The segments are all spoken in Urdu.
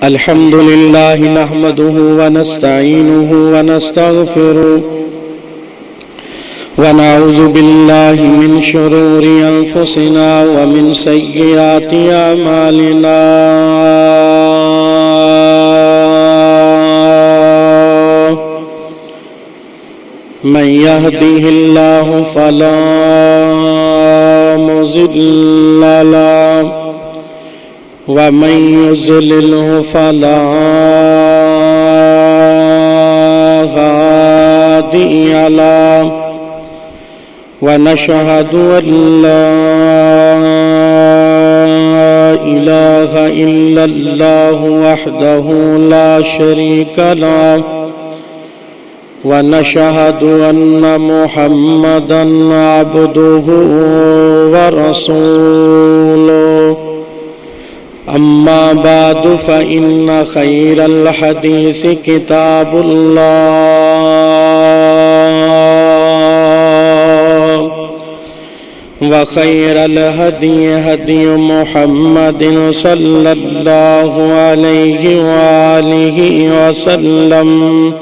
الحمد لله نحمده ونستعينه ونستغفره ونعوذ بالله من شرور أنفسنا ومن سيئات أعمالنا من يهده الله فلا مضل له ومن يضلله فلا هادي له ونشهد أن لا إله إلا الله وحده لا شريك له ونشهد أن محمدًا عبده ورسوله أما بعد فإن خير الحديث كتاب الله وخير الهدي هدي محمد صلى الله عليه وآله وسلم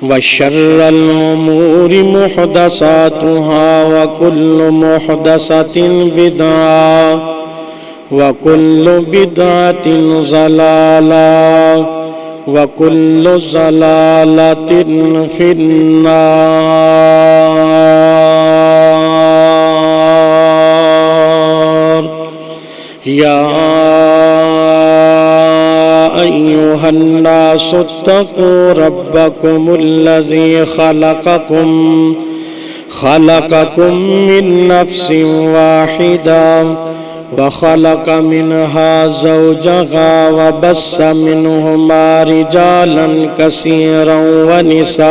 وشر الأمور محدثاتها وكل محدثة بدعة وكل بدعة ضلالة وكل ضلالة في النار يا أيها الناس اتقوا ربكم الذي خلقكم من نفس واحدة وخلق منها زوجها وبث منهما رجالا كثيرا ونساء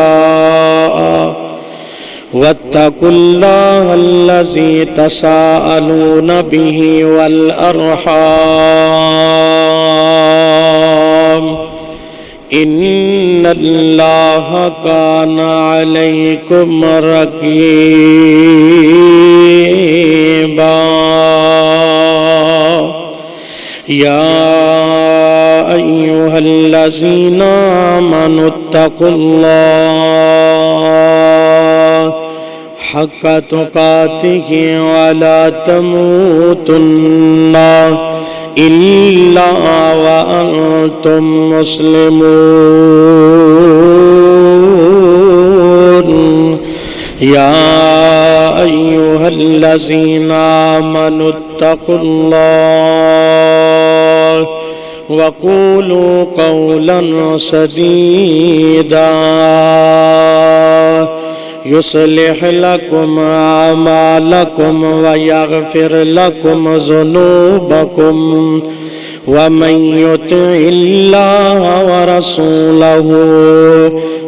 واتقوا الله الذي تساءلون به والأرحام إن الله كان عليكم رقيبا يا أيها الذين آمنوا اتقوا الله حق تقاته ولا تموتن إلا وأنتم مسلمون يا أيها الذين آمنوا اتقوا الله وقولوا قولا سديدا يصلح لكم أعمالكم ويغفر لكم ذنوبكم ومن يطع الله ورسوله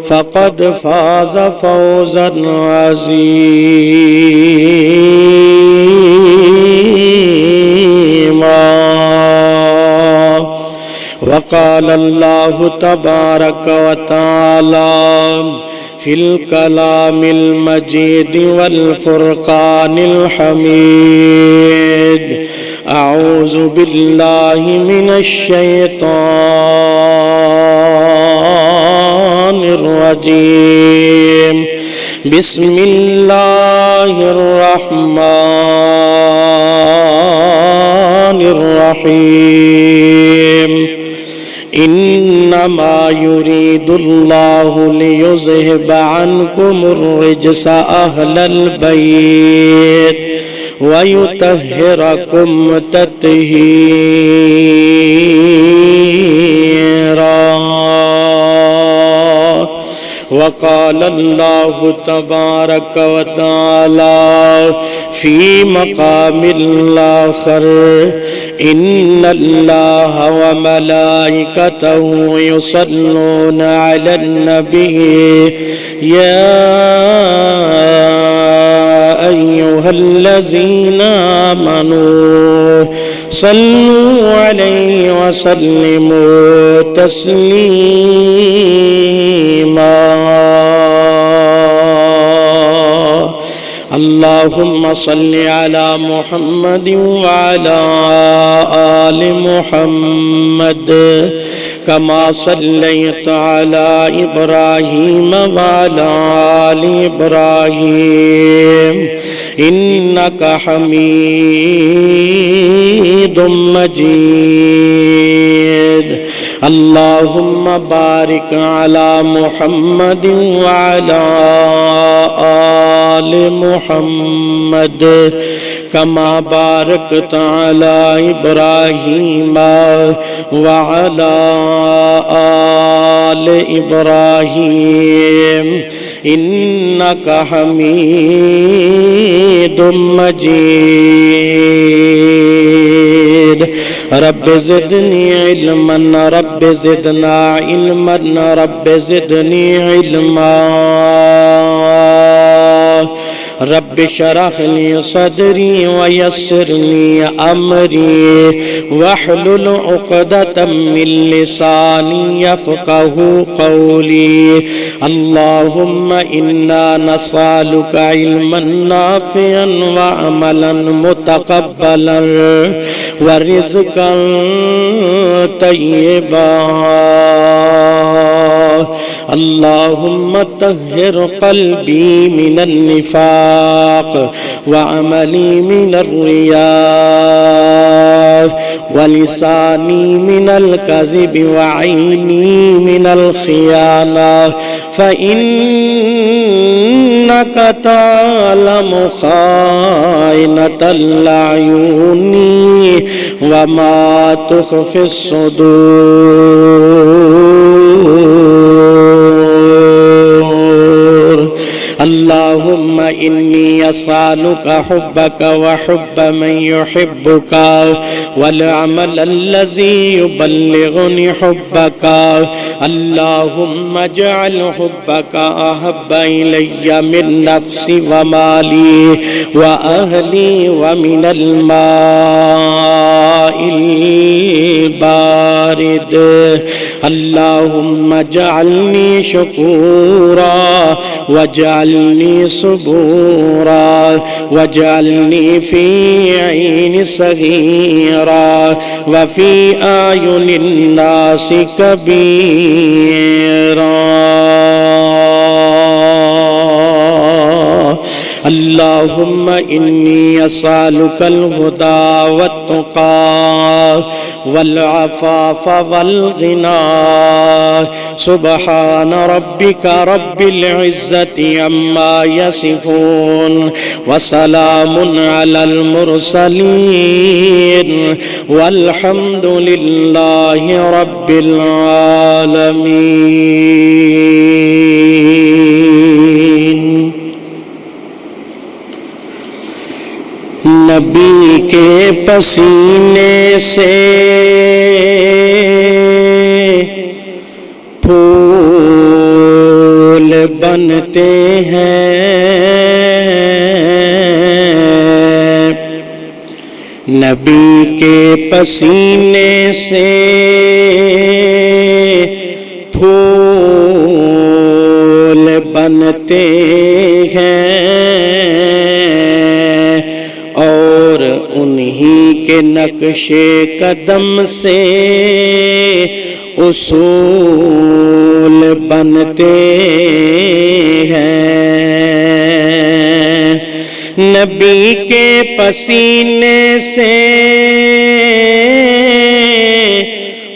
فقد فاز فوزا عظيما وقال الله تبارك وتعالى في الكلام المجيد والفرقان الحميد أعوذ بالله من الشيطان الرجيم بسم الله الرحمن الرحيم إنما يريد الله ليذهب عنكم الرجس أهل البيت ويطهركم تطهيرا وقال الله تبارك وتعالى في مقام الآخر إن الله وملائكته يصلون على النبي يا أيها الذين آمنوا صلوا عليه وسلموا تسليما اللهم صل على محمد وعلى آل محمد كما صليت على إبراهيم وعلى آل إبراهيم إنك حميد مجيد اللهم بارك على محمد وعلى آل محمد كما باركت على إبراهيم وعلى آل إبراهيم إنك حميد مجيد رب زدني علما رب زدنا علما رب زدني علما رب اشرح لي صدري ويسر لي أمري واحلل عقدة من لساني يفقه قولي اللهم إنا نسألك علما نافعا وعملا متقبلا ورزقا طيبا اللهم طهر قلبي من النفاق وعملي من الرياء ولساني من الكذب وعيني من الخيانة فإنك تعلم خائنة الأعين وما تخفي الصدور اللهم إني أسألك حبك وحب من يحبك والعمل الذي يبلغني حبك اللهم اجعل حبك أحب إلي من نفسي ومالي وأهلي ومن الماء البارد اللهم اجعلني شكورا واجعلني صبورا واجعلني في عين صغيرا وفي أعين الناس كبيرا اللهم إني أسألك الهدى والتقى والعفاف والغنى سبحان ربك رب العزة عما يصفون وسلام على المرسلين والحمد لله رب العالمين نبی کے پسینے سے پھول بنتے ہیں نبی کے پسینے سے پھول بنتے ہیں اور انہی کے نقش قدم سے اصول بنتے ہیں نبی کے پسینے سے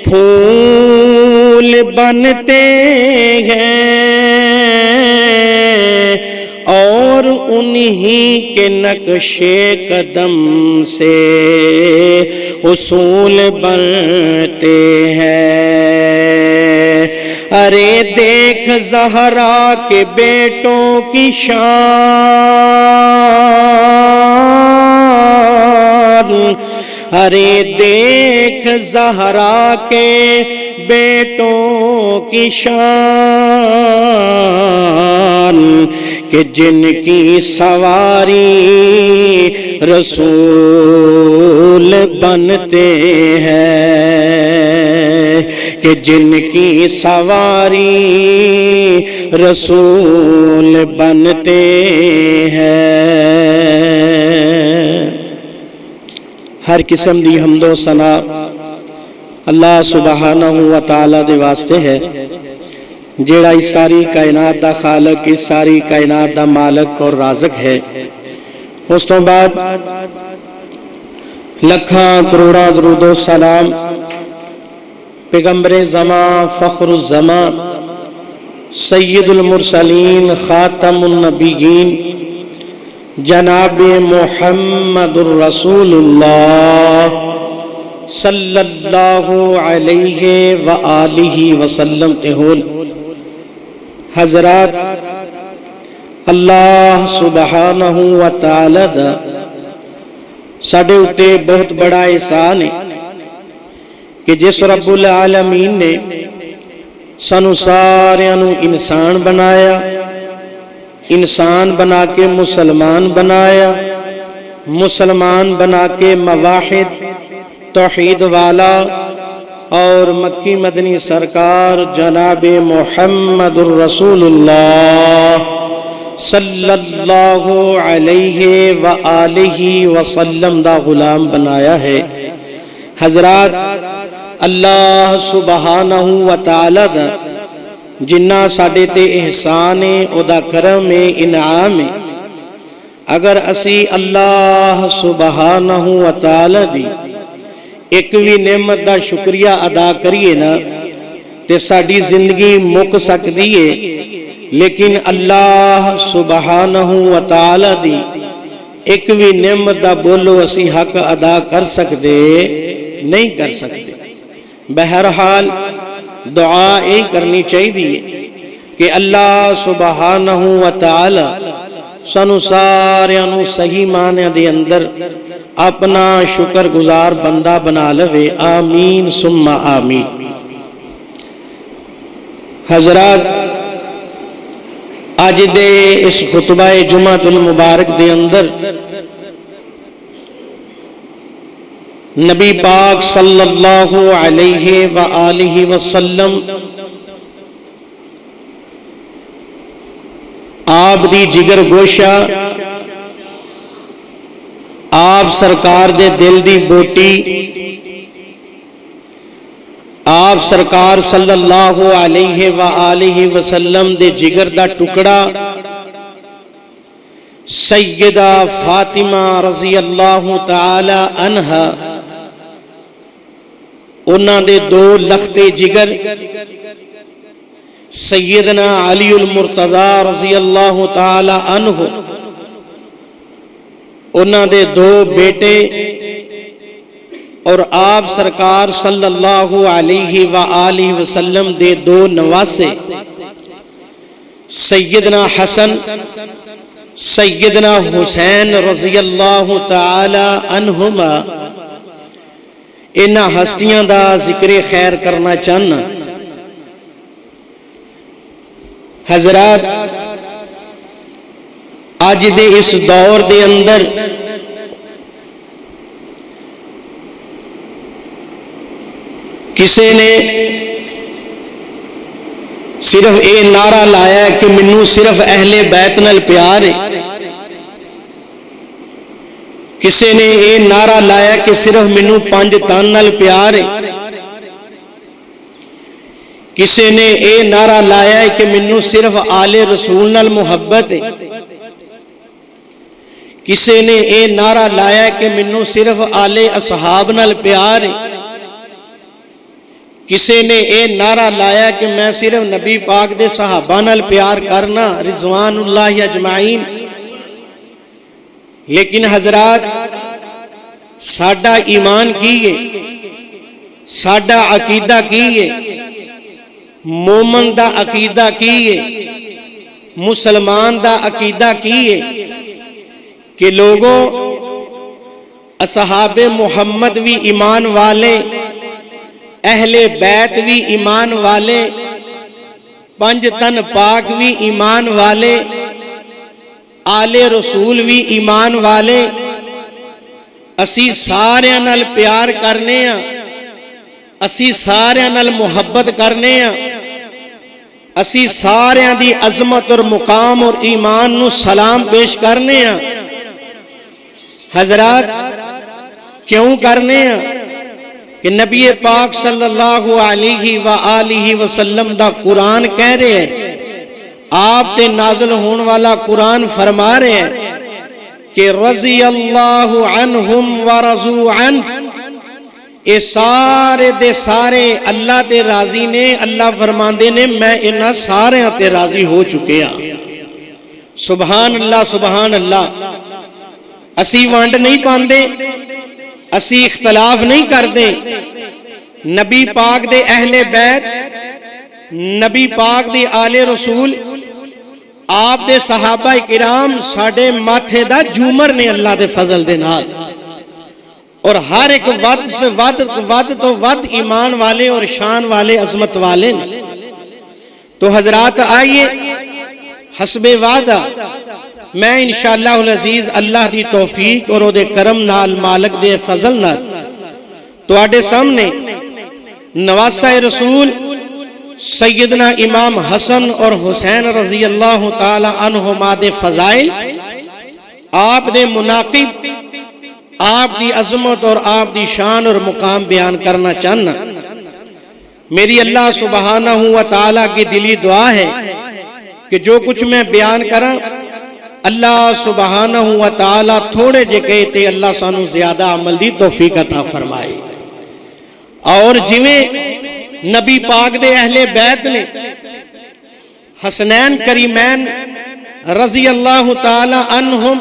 پھول بنتے ہیں اور انہی کے نقش قدم سے اصول بنتے ہیں ارے دیکھ زہرا کے بیٹوں کی شان ارے دیکھ زہرا کے بیٹوں کی شان کہ جن کی سواری رسول بنتے ہیں کہ جن کی سواری رسول بنتے ہیں۔ ہر قسم دی حمد و ثنا اللہ سبحانہ و تعالی دے واسطے ہے، جیڑا اس ساری کائنات دا خالق، اس ساری کائنات دا مالک اور رازق ہے۔ اس تو بعد لکھاں کروڑا درود و سلام پیغمبر زمان، فخر الزمان، سید المرسلین، خاتم النبیین، جناب محمد الرسول اللہ صلی اللہ علیہ وآلہ وسلم تے ہون۔ حضرات، اللہ سبحانہ و تعالی دا ساڈے اُتے بہت بڑا احسان ہے کہ جس رب العالمین نے سانو ساریاں نو انسان بنایا، انسان بنا کے مسلمان بنایا، مسلمان بنا کے موحد توحید والا اور مکی مدنی سرکار جناب محمد الرسول اللہ صلی اللہ علیہ وآلہ وسلم دا غلام بنایا ہے۔ حضرات، اللہ سبحانہ و تعالی دا جنہ ساڈے تے احسان ہے، او دا کرم ہے، انعام ہے۔ اگر اسی اللہ سبحانہ و تعالی دی ایک بھی نعمت دا شکریہ ادا کریے نا تے ساڈی زندگی مک سکتی ہے، لیکن اللہ سبحانہ و تعالی دی ایک بھی نعمت دا بولو اسی حق ادا کر سکتے نہیں کر سکتے۔ بہرحال دعا یہ کرنی چاہیے کہ اللہ سبحانہ و تعالی سانو ساریاں نو صحیح معنی دے اندر اپنا شکر گزار بندہ بنا لوے، آمین ثم آمین۔ حضرات، آج دے اس خطبہ جمعۃ المبارک دے اندر نبی پاک صلی اللہ علیہ وآلہ وسلم آپ دی جگر گوشہ، آپ سرکار دے دل دی بوٹی، آپ سرکار صلی اللہ علیہ وآلہ وسلم دے جگر دا ٹکڑا سیدہ فاطمہ رضی اللہ تعالی عنہا، انہاں دے دو لختے جگر سیدنا علی المرتضی رضی اللہ تعالی عنہ، انہاں دے دو بیٹے اور آپ سرکار صلی اللہ علیہ وآلہ وسلم دے دو نواسے سیدنا حسن، سیدنا حسین رضی اللہ تعالی عنہما، انہاں ہستیاں دا ذکر خیر کرنا چاہنا۔ حضرات، آج دے اس دور دے اندر کسی نے صرف اے نعرہ لایا کہ منو صرف اہل بیت نال پیار ہے، کسی نے اے نعرہ لایا کہ صرف منو پانچ تن نال پیار ہے، کسی نے اے نعرہ لایا ہے کہ منو صرف آل رسول نال محبت ہے، کسی نے اے نعرہ لایا ہے کہ منو صرف آل اصحاب نال پیار ہے، کسی نے اے نعرہ لایا کہ میں صرف نبی پاک دے صحابہ نال پیار کرنا رضوان اللہ اجمعین۔ لیکن حضرات، ساڈا ایمان کی ہے، ساڈا عقیدہ کی ہے، مومن دا عقیدہ کی ہے، مسلمان دا عقیدہ کی ہے کہ لوگوں اصحاب محمد بھی ایمان والے، اہل بیت بھی ایمان والے، پنج تن پاک بھی ایمان والے، آل رسول بھی ایمان والے، اسی سارے نال پیار کرنے ہاں، اسی سارے نال محبت کرنے ہاں، اسی سارے دی عظمت اور مقام اور ایمان نو سلام پیش کرنے ہاں۔ حضرات کیوں کرنے ہاں کہ نبی پاک صلی اللہ علیہ وآلہ وسلم دا قرآن کہہ رہے ہیں، آپ تے نازل ہون والا قرآن فرما رہے ہیں کہ رضی اللہ عنہم ورضوا عنہ، اے سارے دے سارے اللہ تے راضی نے۔ اللہ فرماندے نے میں انہاں سارے تے راضی ہو چکے ہاں۔ سبحان اللہ سبحان اللہ۔ اسی وانڈ نہیں پاندے، اسی اختلاف نہیں کردے۔ نبی پاک دے اہل بیت، نبی پاک دے آل رسول، آپ دے صحابہ کرام ساڈے ماتھے دا جومر نے اللہ دے فضل دے نال، اور ہر ایک ود سے ود تو ود ایمان والے اور شان والے عظمت والے نے۔ تو حضرات آئیے حسب وعدہ میں انشاءاللہ العزیز اللہ دی توفیق اور او دے کرم نال مالک دے فضل نال تو آڈے سامنے نواسہ رسول سیدنا امام حسن اور حسین رضی اللہ تعالی عنہما دے فضائل، آپ دے مناقب، آپ دی عظمت اور آپ دی شان اور مقام بیان کرنا چاہنا۔ میری اللہ سبحانہ و تعالیٰ کی دلی دعا ہے کہ جو کچھ میں بیان کروں اللہ سبحانہ و تعالیٰ تھوڑے جے کہتے اللہ سانو زیادہ عمل دی توفیق عطا فرمائے۔ اور جویں نبی پاک دے اہل بیت نے حسنین کریمین رضی اللہ تعالیٰ عنہم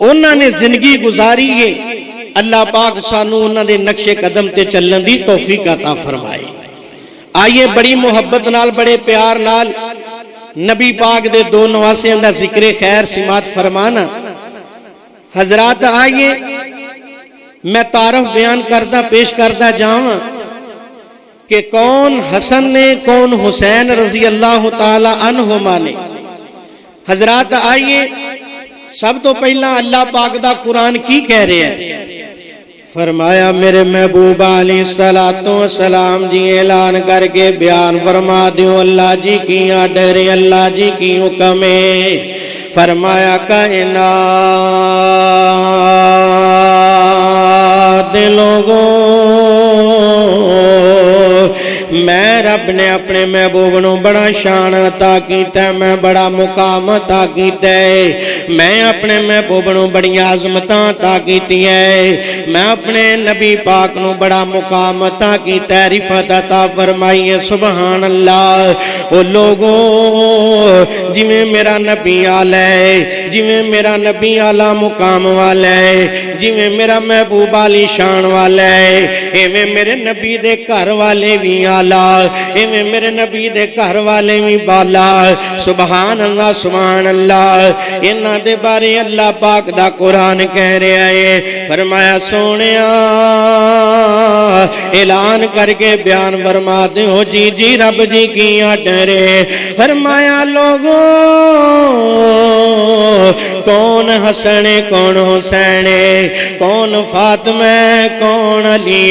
انہاں نے زندگی گزاری ہے، اللہ پاک سانو انہاں دے نقش قدم تے چلن دی توفیق عطا فرمائے۔ آئیے بڑی محبت نال بڑے پیار نال نبی پاک دے دو نواسیاں دا ذکر خیر سماعت فرمانا۔ حضرات آئیے میں تعارف بیان کردہ پیش کردہ جاؤں کہ کون حسن نے کون حسین رضی اللہ تعالی عنہما نے۔ حضرات آئیے سب تو پہلا اللہ پاک دا قرآن کی کہہ رہے ہیں، فرمایا میرے محبوب علیہ السلام جی اعلان کر کے بیان فرما دیو اللہ جی کی آڈر اللہ جی کی حکم ہے۔ فرمایا کائنات لوگوں میں رب نے اپنے محبوب نو بڑا شان عطا کیتا ہے، میں بڑا مقام عطا کیتا ہے، میں اپنے محبوب نو بڑی عظمت عطا کیتی ہے، میں اپنے نبی پاک نو بڑا مقام عطا کیتا ہے، رفعت عطا فرمائی ہے۔ سبحان اللہ۔ او لوگوں جویں میرا نبی آلہ ہے، جویں میرا نبی آلہ مقام والا ہے، جویں میرا محبوب علی شان والا ہے، ایویں میرے نبی دے گھر والے بھی ایویں میرے نبی دے گھر والے بھی بالا۔ سبحان اللہ سبحان اللہ۔ انہاں دے بارے اللہ پاک دا قرآن کہہ رہا ہے، فرمایا سونیا اعلان کر کے بیان فرما دیو جی جی رب جی کی آڈرے۔ فرمایا لوگوں کون حسن کون حسین کون فاطمہ کون علی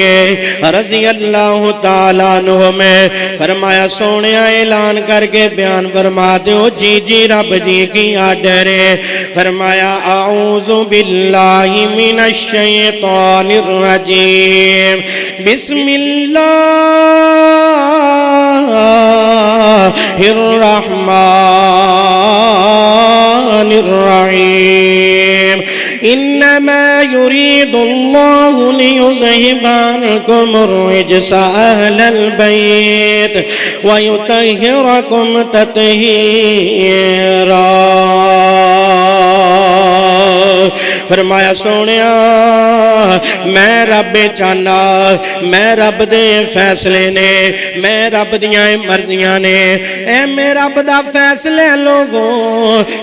رضی اللہ تعالیٰ عنہ میں۔ فرمایا سونیا اعلان کر کے بیان فرما دیو جی جی رب جی کی آڈر ہے۔ فرمایا اعوذ باللہ من الشیطان الرجیم بسم اللہ الرحمن الرحیم انما يريد الله ليذهب عنكم الرجس اهل البيت ويطهركم تطهيرا۔ فرمایا سونیا میں رب چاہنا، میں رب دے فیصلے نے، میں رب دیاں مرضیاں نے، اے میں رب دا فیصلے لوگوں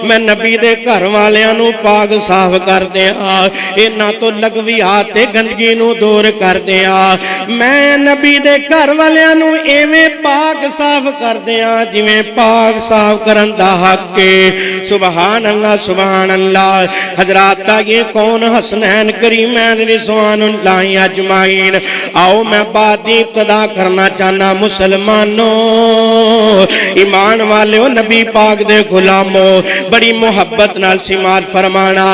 میں نبی دے گھر والیاں نو پاک صاف کر دیا، انہاں تو لغویات تے گندگی نو دور کر دیا، میں نبی دے گھر والیاں نو ایویں پاک صاف کر دیا جویں پاک صاف کرن دا حق ہے۔ سبحان اللہ سبحان اللہ۔ حضرات یہ گے کون حسنین کریمین رضوان اللہ اجمعین۔ آؤ میں بات ابتدا کرنا چاہنا مسلمانوں، ایمان والےو، نبی پاک دے غلاموں، بڑی محبت نال سماعت فرمانا۔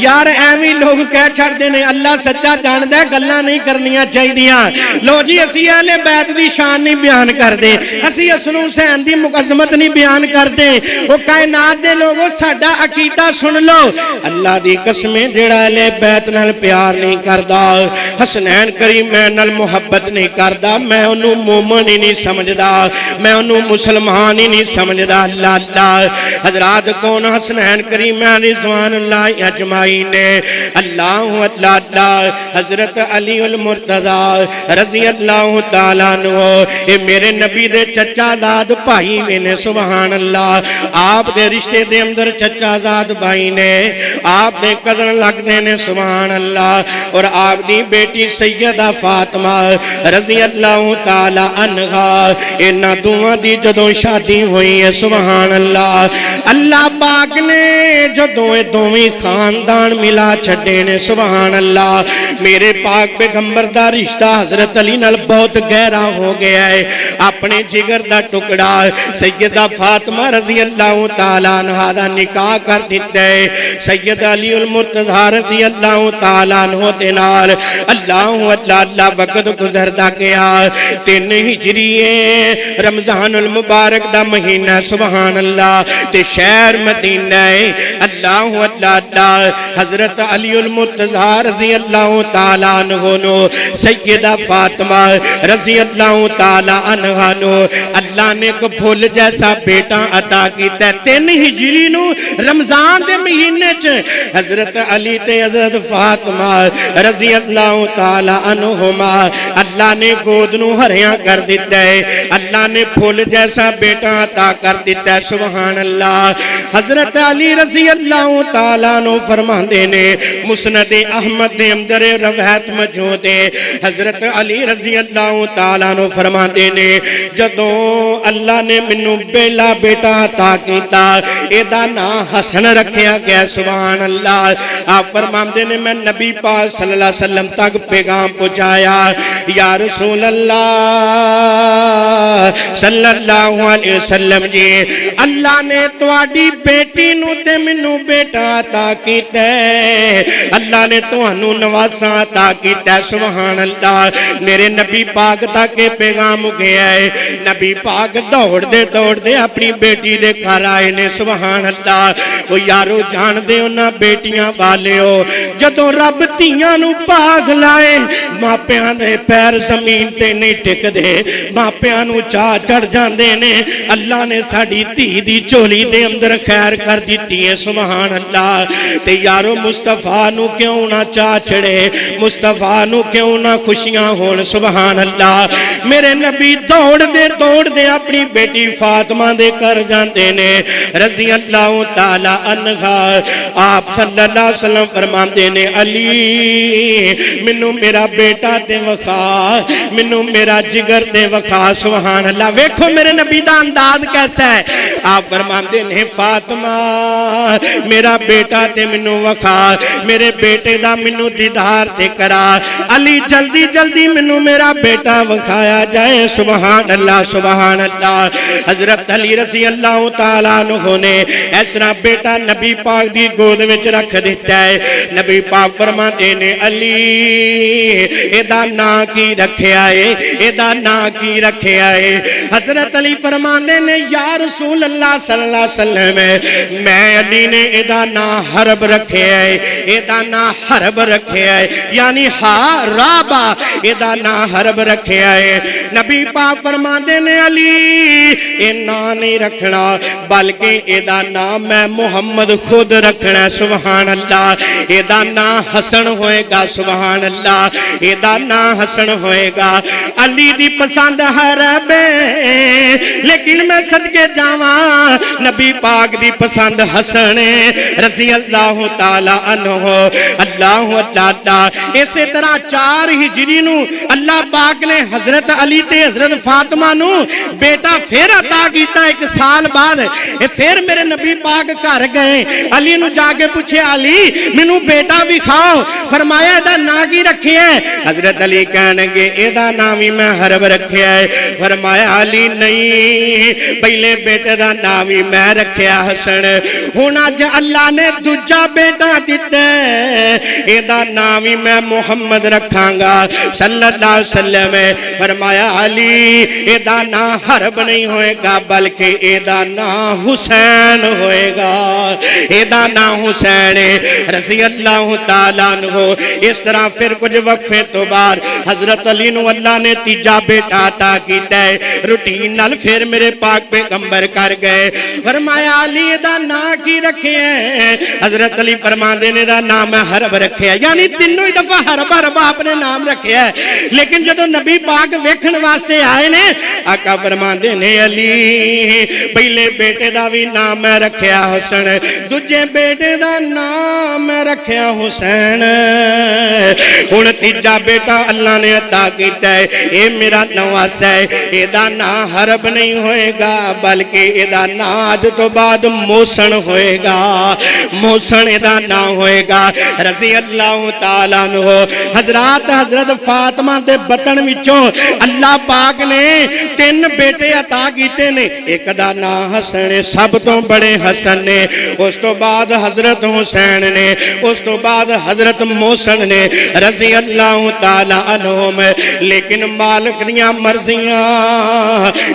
یار ایویں لوگ کہہ چھڑ دینے اللہ سچا جان دے گلاں نہیں کرنیاں چاہیدیاں۔ لو جی اسی اہل بیت دی شان نہیں بیان کر دے، اسی حسن حسین دی مقدمت نہیں بیان کر دے۔ وہ کائنات دے لوگوں ساڈا عقیدہ سن لو، اللہ دی قسمیں جڑا اہل بیت نال پیار نہیں کردا، حسنین کریمین نال محبت نہیں کردا، میں انہوں مومن ہی نہیں سمجھدا، میں انہوں مسلمان ہی نہیں سمجھدا۔ اللہ اللہ حضرات کون حسنین کریمین رضوان اللہ اجمعین؟ اللہ اللہ اللہ حضرت علی المرتضی رضی اللہ تعالیٰ عنہ، اے میرے نبی دے چچا زاد بھائی نے، سبحان اللہ۔ آپ دے رشتے دے اندر چچا زاد بھائی نے، آپ دے کزن لگ دے نے، سبحان اللہ۔ اور آپ دی بیٹی سیدہ فاطمہ رضی اللہ تعالیٰ عنہ، انہاں دوواں دی جدوں شادی ہوئی ہے، سبحان اللہ۔ اللہ پاک نے جدوں اے دوویں خاندان ملا چھڈے نے، سبحان اللہ۔ میرے پاک پیغمبر دا رشتہ حضرت علی نال بہت گہرا ہو گیا ہے، اپنے جگر دا ٹکڑا سیدہ فاطمہ رضی اللہ تعالیٰ عنہ دا نکاح کر دیتا ہے سید علی المرتضی رضی اللہ تعالیٰ عنہ دے نال۔ اللہ اللہ اللہ وقت گزردا گیا، 3 ہجری رمضان المبارک دا مہینہ، سبحان اللہ، تے شہر مدینہ ہے۔ اللہ اللہ اللہ حضرت علی المرتضی رضی اللہ تعالیٰ عنہ نو سیدہ فاطمہ رضی اللہ تعالیٰ عنہ نو اللہ نے کو بھول جیسا بیٹا عطا کیتا ہے۔ 3 ہجری نو رمضان دے مہینے چ حضرت علی تے حضرت فاطمہ رضی اللہ تعالیٰ عنہما اللہ نے گود نو ہریاں کر دیتا ہے، اللہ نے پھول جیسا بیٹا عطا کر دیتا ہے، سبحان اللہ۔ حضرت علی رضی اللہ تعالیٰ عنہ فرماندے نے، مسند احمد دے اندر روایت موجود ہے، حضرت علی رضی اللہ تعالیٰ عنہ فرماندے نے جدوں اللہ نے منوں بیلا بیٹا عطا کیتا، ایدا نام حسن رکھیا گیا، سبحان اللہ۔ آپ فرماندے نے میں نبی پاک صلی اللہ علیہ وسلم تک پیغام پہنچایا، یا رسول اللہ صلی اللہ علیہ وسلم جی، اللہ نے تواڈی بیٹی نو تے منوں بیٹا عطا کیتا ہے، اللہ نے تانوں نواسا عطا کیتا ہے، سبحان اللہ۔ میرے نبی پاک تک پیغام گیا ہے، نبی پاک دوڑ دے اپنی بیٹی دے گھر آئے نے، سبحان اللہ۔ وہ یارو جان دے انہاں بیٹیاں والے ہو، جدوں رب تیاں نو پاگ لائے ماپیاں دے پیر زمین تے نہیں ٹک دے، ماپیاں نو چاہ چڑھ جاندے نے، اللہ نے ساڈی دھی دی چولی دے اندر خیر کر دیتی ہے، سبحان اللہ۔ تے یارو مصطفیٰ نو کیوں نہ چاہ چڑھے، مصطفیٰ نو کیوں نہ خوشیاں ہون، سبحان اللہ۔ میرے نبی دوڑ دے اپنی بیٹی فاطمہ دے کر جاندے نے رضی اللہ تعالیٰ عنہ۔ آپ صلی اللہ علیہ وسلم فرماندے نے، علی منوں میرا بیٹا دے وخا، منوں میرا جگر دے وخا، سبحان اللہ۔ ویکھو میرے نبی دا انداز کیسا ہے، آپ فرماندے نے فاطمہ میرا بیٹا تے منوں وخا، میرے بیٹے دا منوں دیدار تے کرا، علی جلدی جلدی منوں میرا بیٹا وخایا جائے، سبحان اللہ سبحان اللہ۔ حضرت علی رضی اللہ تعالیٰ عنہ نے اس طرح بیٹا نبی پاک دی گود وچ رکھ دیتا ہے، نبی پاک فرماتے نے علی ایدا نا کی رکھیا ہے، ایدا نا کی رکھیا ہے۔ حضرت علی فرماتے نے یا رسول اللہ صلی اللہ علیہ وسلم میں علی نے ایدا نا حرب رکھیا ہے، ایدا نا حرب رکھیا ہے، یعنی حرابہ ایدا نا حرب رکھیا ہے۔ نبی پاک فرماتے نے علی اے نا نہیں رکھنا بلکہ ایدا نام میں محمد خود رکھنا، سبحان اللہ۔ ایدا نام حسن ہوئے گا، سبحان اللہ، ایدا نام حسن ہوئے گا۔ علی دی پسند حرب لیکن میں صدقے جاواں نبی پاک دی پسند حسن رضی اللہ تعالی عنہ اللہ اللہ اسی طرح 4 ہجری نو اللہ پاک نے حضرت علی تے حضرت فاطمہ نو بیٹا پھر عطا کیتا 1 سال بعد پھر میرے نبی پاک گھر گئے علی نو جا کے پوچھے علی مینوں بیٹا بھی کھاؤ فرمایا دا نام کی رکھیا ہے حضرت علی کہنے گے ایدا نام ہی میں حرب رکھیا ہے فرمایا علی نہیں پہلے بیٹے دا نام ہی میں رکھیا حسن ہن اج اللہ نے دوجا بیٹا دیتا ہے ایدا نام ہی میں محمد رکھاں گا صلی اللہ علیہ وسلم فرمایا علی ایدا نام حرب نہیں ہوئے گا بلکہ ایدا نام حسین ہوئے گا ایدا نام حسین رضی اللہ تعالیٰ عنہ اس طرح پھر کچھ وقفے تو بعد حضرت علی نو اللہ نے تیجا بیٹا عطا کیتا ہے روٹین نال پھر میرے پاک پیغمبر کر گئے فرمایا علی دا نام کی رکھے ہیں حضرت علی فرماندے نے دا نام حرب رکھے ہے یعنی تینوں ہی دفعہ حرب اپنے نام رکھے ہے لیکن جدو نبی پاک ویکھن واسطے آئے نے آقا فرماندے نے علی پہلے بیٹے دا بھی نام میں رکھیا حسن دوجے بیٹے دا نام میں رکھیا حسین ہن تیجا بیٹا اللہ نے عطا کیتا ہے اے میرا نواز ہے اے دا نام حرب نہیں ہوئے گا بلکہ اے دا نام آج تو بعد محسن ہوئے گا محسن اے دا نام ہوئے گا رضی اللہ تعالیٰ عنہ حضرات حضرت فاطمہ دے بطن وچوں اللہ پاک نے 3 بیٹے عطا کیتے نے ایک دا نام حسن سب تو بڑے حسن نے اس تو بعد حضرت حسین نے اس تو بعد حضرت محسن نے رضی اللہ تعالیٰ عنہم لیکن مالک دیاں مرضیاں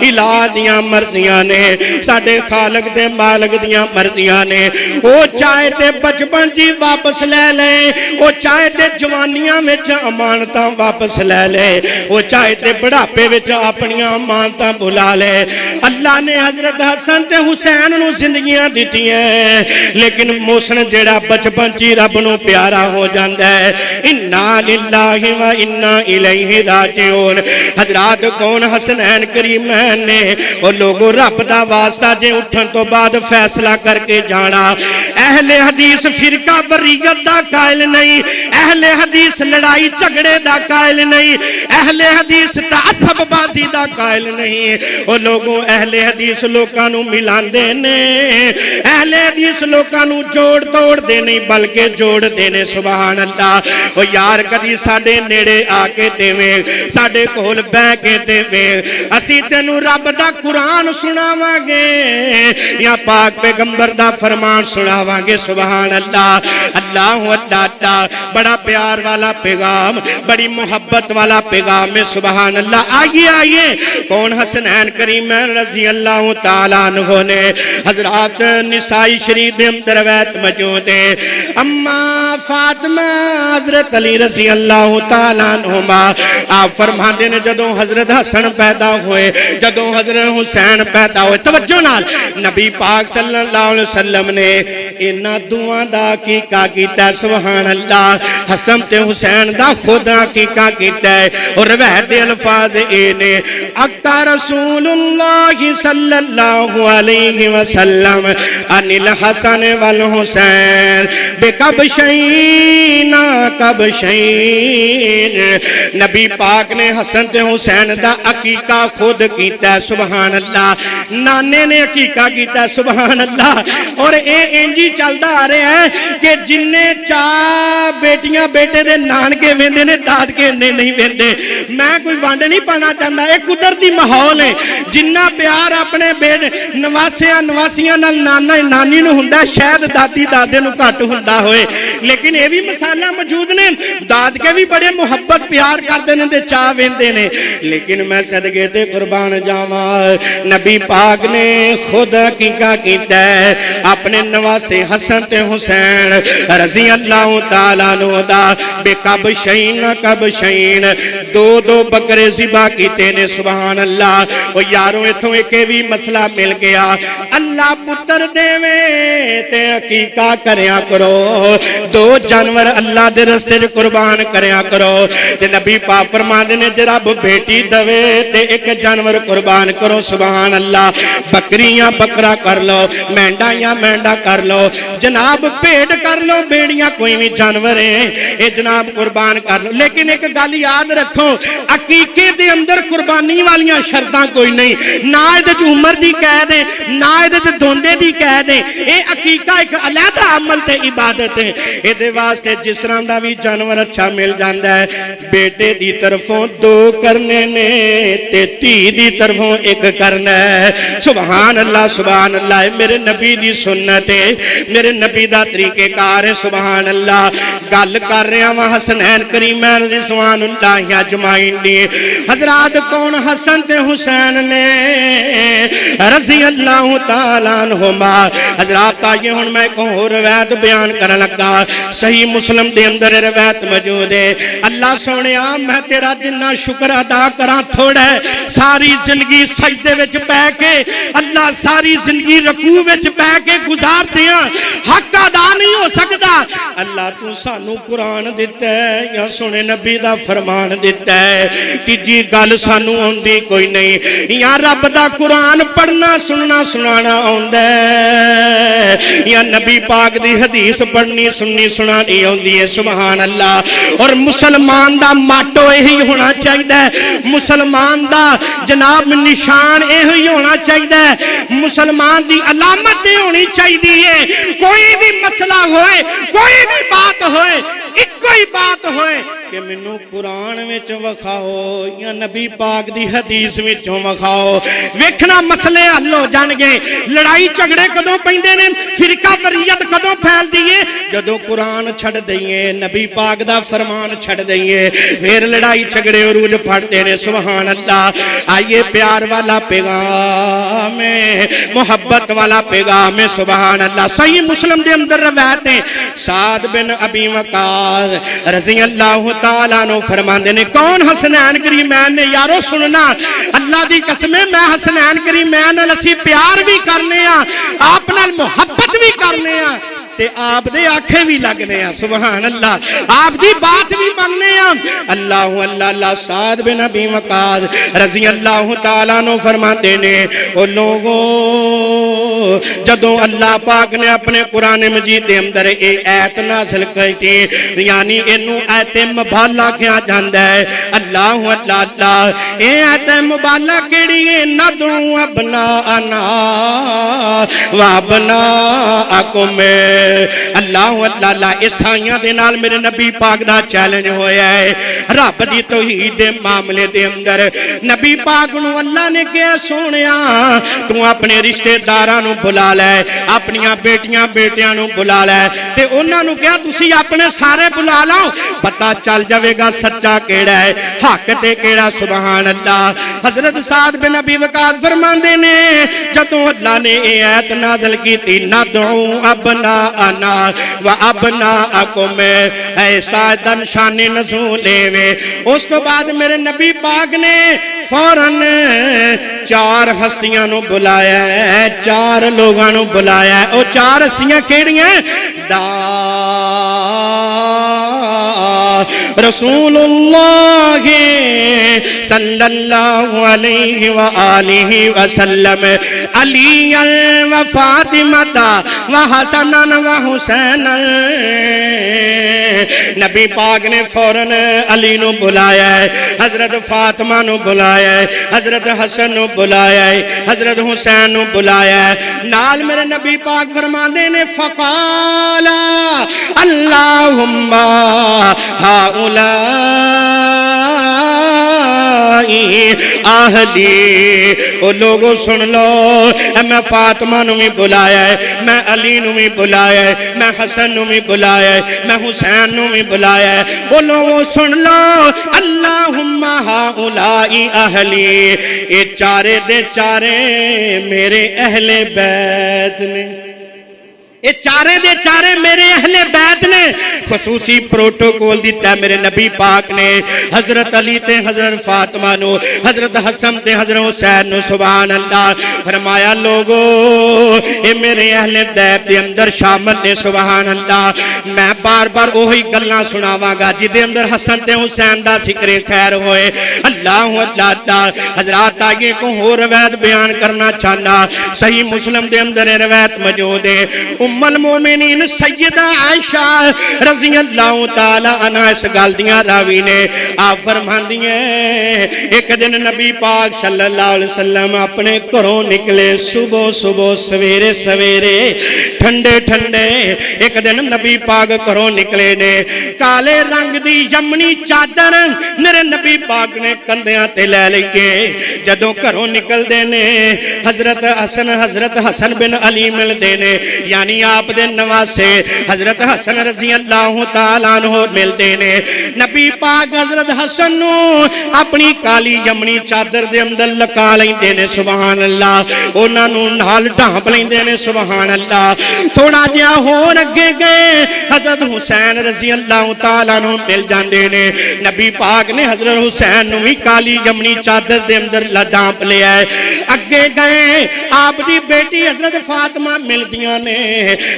الہ دیاں مرضیاں نے ساڑھے خالق دے مالک دیاں مرضیاں نے وہ چاہے تے بچپن جی واپس لے لے وہ چاہے تے جوانیاں وچ امانتاں واپس لے لے وہ چاہے تے بڑھاپے وچ اپنیاں امانتاں بھلا لے اللہ نے حضرت حسن تے حسین نو زندگیاں دیتی ہیں لیکن محسن جیڑا بچپن جی رب نو پیارا ہو جاندا ہے انا للہ و انا الیہ راجعون حضرات کون حسنین کریمین نے وہ لوگوں رب دا واسطہ جے اٹھن تو بعد فیصلہ کر کے جانا اہل حدیث فرقہ بریت دا قائل نہیں اہل حدیث لڑائی جھگڑے دا قائل نہیں اہل حدیث تعصب بازی دا قائل نہیں وہ لوگوں اہل حدیث لوکاں نو ملاندے نے اہل حدیث لوکاں نو جوڑ توڑ دے نہیں بلکہ جوڑ دینے سبحان اللہ وہ یار کدی ساڑے نیڑے آکے دے میں ساڑے کول بے کے دے میں اسی تینو رب دا قرآن سناواں گے یا پاک پیغمبر دا فرمان سناواں گے سبحان اللہ اللہ اللہ بڑا پیار والا پیغام بڑی محبت والا پیغام میں سبحان اللہ آئیے آئیے کون حسنین کریمین رضی اللہ تعالیٰ عنہ نے حضرات نسائی شریف دے روایت موجود ہے اما فاطمہ حضرت علی رضی اللہ تعالیٰ عنہما آپ فرماندے نے جدوں حضرت حسن پیدا ہوئے جدوں حضرت حسین پیدا ہوئے توجہ نال نبی پاک صلی اللہ علیہ وسلم نے انہاں دعاں دا حقیقہ کیتا سبحان اللہ حسن تے حسین دا خود حقیقہ کیتا ہے اور روایت الفاظ اے نے اقتا رسول اللہ صلی اللہ علیہ وسلم ان الحسن والحسین بکبشین کبشین نبی پاک نے حسن تے حسین دا عقیقہ خود کیتا ہے سبحان اللہ نانے نے عقیقہ کیتا ہے سبحان اللہ اور اے انجی چلدا آ رہے ہیں کہ جننے چاہ بیٹیاں بیٹے دے نانکے ویندے نے دادکے نہیں ویندے میں کوئی وانڈ نہیں پانا چاہتا ایک قدرتی ماحول ہے جنہ پیار اپنے نواسیاں نال نانا نانی نو ہوندا شاید دادی دادے نو گھٹ ہوندا ہوئے لیکن یہ بھی مسالہ موجود نے دادکے بھی بڑے محبت پیار کردے نے تے چاہ ویندے نے لیکن میں صدقے تے قربان جاواں نبی پاک نے خود حقیقہ کیتا ہے اپنے نواسے حسن تے حسین رضی اللہ تعالیٰ عنہ دا بے کبشین کبشین دو بکرے ذبح کیتے نے سبحان اللہ او یارو ایتھوں ایک بھی مسئلہ مل گیا اللہ پتر دیویں تے عقیقہ کریا کرو دو جانور اللہ دے رستے دے قربان کریا کرو تے نبی پاک فرماندے نے جے رب بیٹی دوے تے ایک جانور قربان کرو سبحان اللہ بکریاں بکرا کر لو مینڈا مینڈا کر لو جناب بھیڑ کر لو بیڑیاں کوئی بھی جانور ہیں اے جناب قربان کر لو لیکن ایک گل یاد رکھو عقیقے دے اندر قربانی والیاں شرطاں کوئی نہیں نہ اے عمر دی قید ہے نہ اے دھوندے دی قید ہے اے عقیقہ ایک علیحدہ عمل تے عبادت ہے اے دے واسطے جس طرح دا بھی جانور اچھا مل جاندا ہے بیٹے دی طرفوں دو کرنے نے تے تی دی طرفوں ایک کرنا ہے سبحان اللہ میرے نبی دی سنت ہے میرے نبی دا طریقہ کار ہے سبحان اللہ گل کر رہے ہیں حسنین کریمین رضوان اللہ اجمعین دی حضرات کون حسن تے حسین نے رضی اللہ تعالیٰ عنہما حضرات آئیے ہن میں ایک اور روایت بیان کرنے لگا صحیح مسلم دے اندر روایت موجود ہے اللہ سونیا میں تیرا جنہ شکر ادا کراں تھوڑا ہے ساری زندگی سجدے وچ پے کے اللہ ساری زندگی رکوع وچ پے کے گزار دیاں حق ادا نہیں ہو سکتا اللہ تو سانو قرآن دیتا ہے یا سنے نبی دا فرمان دیتا ہے تیجی گل سانو ہوندی کوئی نہیں یا رب دا قرآن پڑھنا سننا سنانا ہوندہ ہے یا نبی پاک دی حدیث پڑھنی سننی سنانی ہوندی ہے سبحان اللہ اور مسلمان دا ماٹو یہی ہونا چاہیے مسلمان دا جناب نشان یہی ہونا چاہیے مسلمان دی علامت ہونی چاہیے کوئی بھی مسئلہ ہوئے کوئی بھی بات ہوئے ایک کوئی بات ہوئے کہ منو قرآن وچ وکھاؤ یا نبی پاک دی حدیث وچ وکھاؤ ویکھنا مسئلے حل ہو جان گے لڑائی جھگڑے کدوں پیندے نے فرقہ واریت کدوں پھیل دیے جدوں قرآن چھڑ دئیے نبی پاک دا فرمان چھڑ دئیے پھر لڑائی جھگڑے عروج پھڑتے نے سبحان اللہ آئیے پیار والا پیغام محبت والا پیغام سبحان اللہ صحیح مسلم دے اندر روایت ہے سعد بن ابی وقاص رضی اللہ تعالیٰ نو فرماندے نے کون حسنین کریمین نے یارو سننا اللہ دی قسمیں میں حسنین کریمین اسی پیار بھی کرنے ہیں آپ نال محبت بھی کرنے ہیں تے آپ دے آنکھیں بھی لگنے ہیں سبحان اللہ آپ دی بات بھی ماننے ہیں اللہ سعد بن ابی وقاص رضی اللہ تعالیٰ نو فرماتے نے او لوگوں جدوں اللہ پاک نے اپنے قرآن مجید دے اندر اے ایت نازل کی تھی یعنی انہوں ایت مبالہ کیا جاندہ ہے اللہ اے ایت مبالہ کیڑی ہے ندعو ابناءنا و ابناءکم اللہ عیسائیاں دے نال میرے نبی پاک دا چیلنج ہویا ہے رب دی توحید دے معاملے دے اندر نبی پاک نو اللہ نے کیا سونیا تو اپنے رشتہ داراں نو بلا لے اپنیاں بیٹیاں بیٹیاں نو بلا لے تے انہاں نو کیا تسی اپنے سارے بلا لاؤ پتہ چل جاوے گا سچا کیڑا ہے حق تے کیڑا سبحان اللہ حضرت سعد بن ابی وقاص فرماندے نے جدوں اللہ نے اے ایت نازل کیتی ندعو ابناءنا و ابناءکم اے سعدن شان نزول وے اس تو بعد میرے نبی پاک نے فوراً 4 ہستیاں نو بلایا ہے 4 لوگاں نو بلایا ہے او 4 ہستیاں کیڑیاں رسول اللہ صلی اللہ علیہ وآلہ وسلم علی و فاطمہ و حسن و حسین نبی پاک نے فوراً علی نو بلایا ہے حضرت فاطمہ نو بلایا ہے حضرت حسن نو بلایا ہے حضرت حسین نو بلایا ہے نال میرے نبی پاک فرماندے نے فقالا اللہم ہاؤلائی آہلی او لوگوں سن لو میں فاطمہ نو بھی بلایا ہے میں علی نو بھی بلایا ہے میں حسن نو بھی بلایا ہے میں حسین نو بھی بلایا ہے او لوگوں سن لو اللہم ہاؤلائی آہلی یہ چارے دے چارے میرے اہل بیت نے یہ چارے دے چارے میرے اہل بیت نے خصوصی پروٹوکول دیتا ہے میرے نبی پاک نے حضرت علی تے حضرت فاطمہ نو حضرت حسن تے حضرت حسین نو سبحان اللہ فرمایا لوگو اے میرے اہل بیت دے اندر شامل نے سبحان اللہ میں بار بار وہی گلاں سناواں گا جدے اندر حسن تے حسین دا ذکر خیر ہوئے اللہ اللہ حضرات آگے کو ہو روایت بیان کرنا چاہنا صحیح مسلم دے اندر روایت موجود ہے ام المومنین سیدہ عائشہ رضی اللہ تعالی عنہ اس گل دیاں راوی نے آپ فرماندی ہیں ایک دن نبی پاک صلی اللہ علیہ وسلم اپنے گھروں نکلے صبح صبح سویرے سویرے ٹھنڈے ٹھنڈے ایک دن نبی پاک گھروں نکلے نے کالے رنگ دی یمنی چادر میرے نبی پاک نے کندھیاں تے لے لئیے جدوں گھروں نکل دے نے حضرت حسن بن علی مل دے نے یعنی آپ دے نواسے حضرت حسن رضی اللہ تعالیٰ عنہ ملتے نے نبی پاک حضرت حسن نو اپنی کالی یمنی چادر دے اندر لکا لیندے نے سبحان اللہ انہاں نو نال ڈھانپ لیندے نے سبحان اللہ تھوڑا جہا ہور اگے گئے حضرت حسین رضی اللہ تعالیٰ عنہ مل جاندے نے نبی پاک نے حضرت حسین نو بھی کالی یمنی چادر دے اندر ڈھانپ لیا ہے اگے گئے آپ دی بیٹی حضرت فاطمہ مل دیاں نے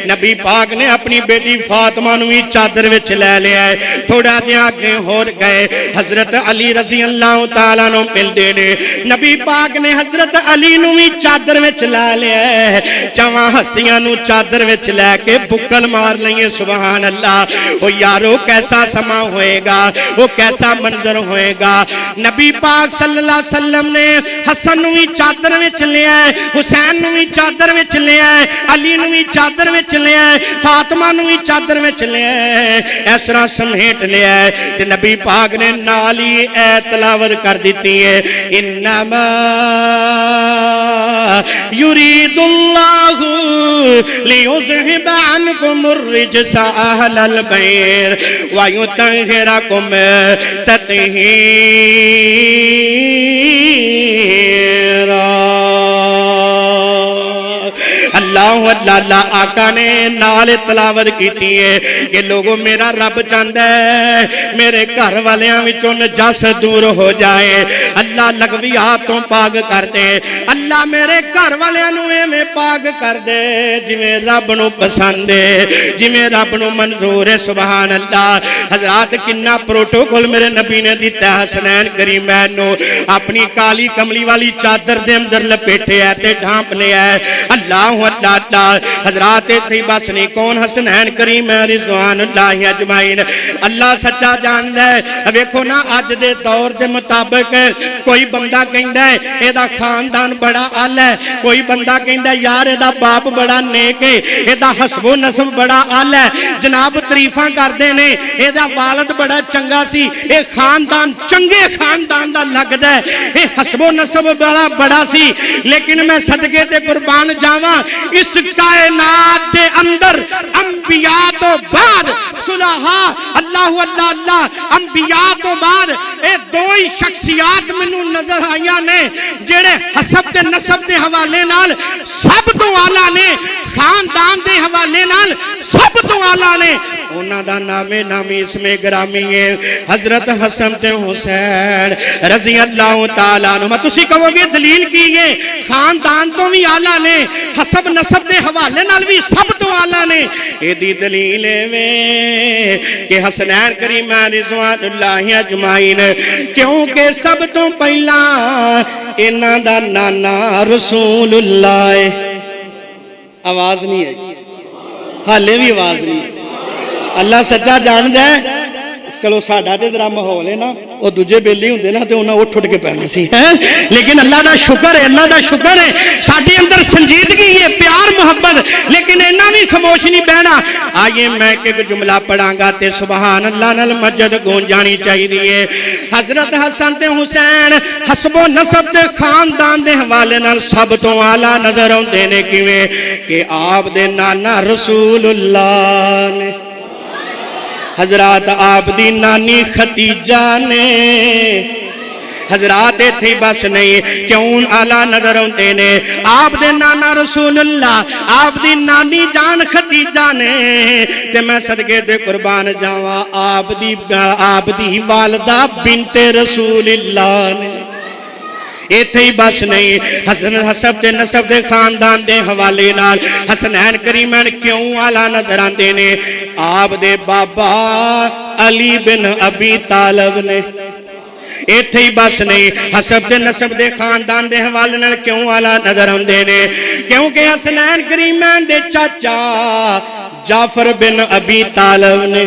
نبی پاک نے اپنی بیٹی فاطمہ نوی چادر وچ لے لیا ہے تھوڑا جہا آگے ہور گئے حضرت علی رضی اللہ تعالیٰ نو مل دے نے نبی پاک نے حضرت علی نوی چادر وچ لے لیا ہے چواں ہستیاں نو چادر وچ لے کے بکل مار لئیے سبحان اللہ وہ یارو کیسا سما ہوئے گا وہ کیسا منظر ہوئے گا نبی پاک صلی اللہ علیہ وسلم نے حسن نوی چادر وچ لیا ہے حسین نوی چادر وچ لیا ہے علی نوی چادر وچ لیا ہے فاطمہ نوی چادر وچ لیا ہے اس طرح سمیٹ لیا ہے تے نبی پاک نے نالی اے تلاوت کر دیتی ہے انما یرید اللہ لیذہب عنکم الرجس اہل البیر ویطہرکم تطہیرا اللہ اللہ آقا نے نال تلاوت کیتی ہے کہ لوگوں میرا رب چاہتا ہے میرے گھر والیاں وچوں نجس دور ہو جائے اللہ لغویاتوں پاک کر دے اللہ میرے گھر والیاں نو ایویں پاک کر دے جویں رب نو پسند ہے جویں رب نو منظور ہے سبحان اللہ حضرات کنا پروٹوکول میرے نبی نے دیتا ہے حسنین کریمین نو اپنی کالی کملی والی چادر دے اندر لپیٹے ہے تے ڈھانپ لیا ہے اللہ اللہ حضرات تھی بس نہیں کون حسنین کریم رضوان اللہ اجمعین اللہ سچا جاندا ہے ویکھو نا اج دے دور دے مطابق کوئی بندہ کہندا ہے اے دا خاندان بڑا اعلی ہے کوئی بندہ کہندا ہے یار اے دا باپ بڑا نیک ہے اے دا حسب و نسب بڑا اعلی ہے جناب تعریفاں کردے نے اے دا والد بڑا چنگا سی اے خاندان چنگے خاندان دا لگدا ہے اے حسب و نسب بڑا سی لیکن میں صدقے تے قربان جاواں اس کائنات دے اندر انبیاء تو بعد صلحاء اللہ اللہ اللہ انبیاء تو بعد اے دو ہی شخصیات منو نظر آئیاں نے جڑے حسب تے نسب دے حوالے نال سب تو اعلیٰ نے خاندان دے حوالے نال سب تو اعلیٰ نے انہاں دا نامی اسم گرامی ہے حضرت حسن تے حسین رضی اللہ تعالیٰ عنہ تسی کہو گے دلیل کی یہ خاندان تو بھی اعلیٰ نے حسب نسب دے حوالے نال بھی سب تو اعلیٰ نے یہ دی دلیل ہے کہ حسنین کریمان رضوان اللہ اجمعین کیونکہ سب تو پہلا انہاں دا نانا رسول اللہ آواز نہیں ہے حالے بھی آواز نہیں ہے اللہ سچا جان دے چلو ساڈا تے ذرا ماحول ہے نا او دوجے بیلی ہوندے نا تے انہاں اٹھ کے پینا سی لیکن اللہ دا شکر ہے اللہ دا شکر ہے ساڈے اندر سنجیدگی ہے پیار محبت لیکن انہاں بھی خاموش نہیں بہنا آئیے میں ایک جملہ پڑھاں گا تے سبحان اللہ نال مسجد گونج جانی چاہیے حضرت حسن تے حسین حسب و نسب تے خاندان دے حوالے نال سب تو اعلیٰ نظر آوندے نے کیویں کہ آپ دے نانا رسول اللہ نے حضرات آپ دی نانی ختیجہ نے حضرات ایتھے بس نہیں کیوں آلہ نظر آتے نے آپ دے نانا رسول اللہ آپ دی نانی جان خدیجہ نے تے میں صدقے دے قربان جاواں آپ دی والدہ بنت رسول اللہ نے ایتھے ہی بس نہیں حسن حسب دے نسب دے خاندان دے حوالے نال حسنین کریمین کیوں آلہ نظر آندے نے آپ دے بابا علی بن ابی طالب نے ایتھے ہی بس نہیں حسب دے نسب دے خاندان دے حوالے نال کیوں آلہ نظر آندے نے کیونکہ حسنین کریمین دے چاچا جعفر بن ابی طالب نے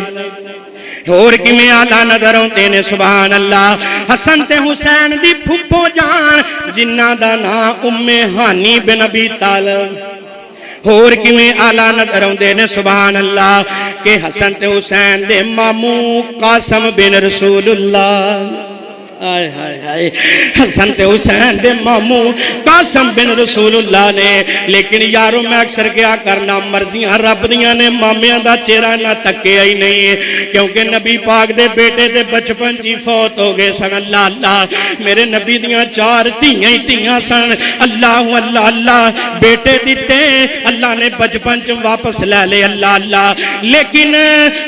اور کی میں آلہ نظر ہوتے نے سبحان اللہ حسن تے حسین دی پھپھو جان جنہ دا نام ام ہانی بن ابی طالب اور کی میں آلہ نظر ہوتے نے سبحان اللہ کہ حسن تے حسین دے ماموں قاسم بن رسول اللہ آئے آئے آئے حسن تے حسین دے ماموں قاسم بن رسول اللہ نے لیکن یارو میں اکثر کیا کرنا مرضیاں رب دیاں نے مامیاں دا چہرہ نہ تکے آئی نہیں ہے کیونکہ نبی پاک دے بیٹے دے بچپن جی فوت ہو گئے سن اللہ اللہ میرے نبی دیاں 4 تیاں سن اللہ اللہ اللہ بیٹے دیتے اللہ نے بچپن چ واپس لے لے اللہ اللہ لیکن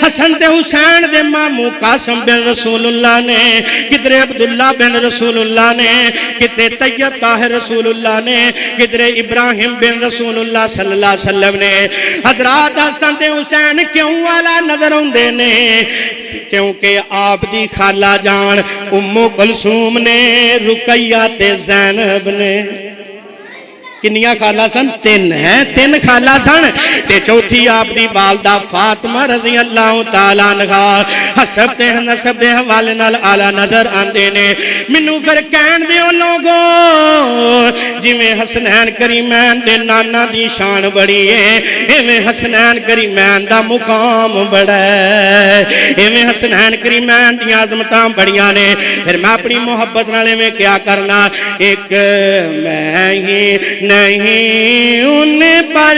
حسن تے حسین دے ماموں قاسم بن رسول اللہ نے کدرے عبداللہ بن رسول اللہ نے کدرے طیب طاہر رسول اللہ نے کدرے ابراہیم بن رسول اللہ صلی اللہ علیہ وسلم نے حضرات حسن تے حسین کیوں والا نظر ہوندے نے کیونکہ آپ دی خالہ جان ام کلثوم نے رقیہ تے زینب نے کنیاں خالہ سن 3 ہیں 3 خالہ سن تے چوتھی آپ دی والدہ فاطمہ رضی اللہ تعالیٰ عنہ حسب تے نسب دے حوالے نال آلہ نظر آندے نے منو پھر کہن دیو لوگو جی میں حسنین کریمین دے نانا دی شان بڑی ہے ایویں حسنین کریمین دا مقام بڑا ہے ایویں حسنین کریمین دی عظمتاں بڑیاں نے پھر میں اپنی محبت نالے میں کیا کرنا ایک میں ہی نہیں ان پر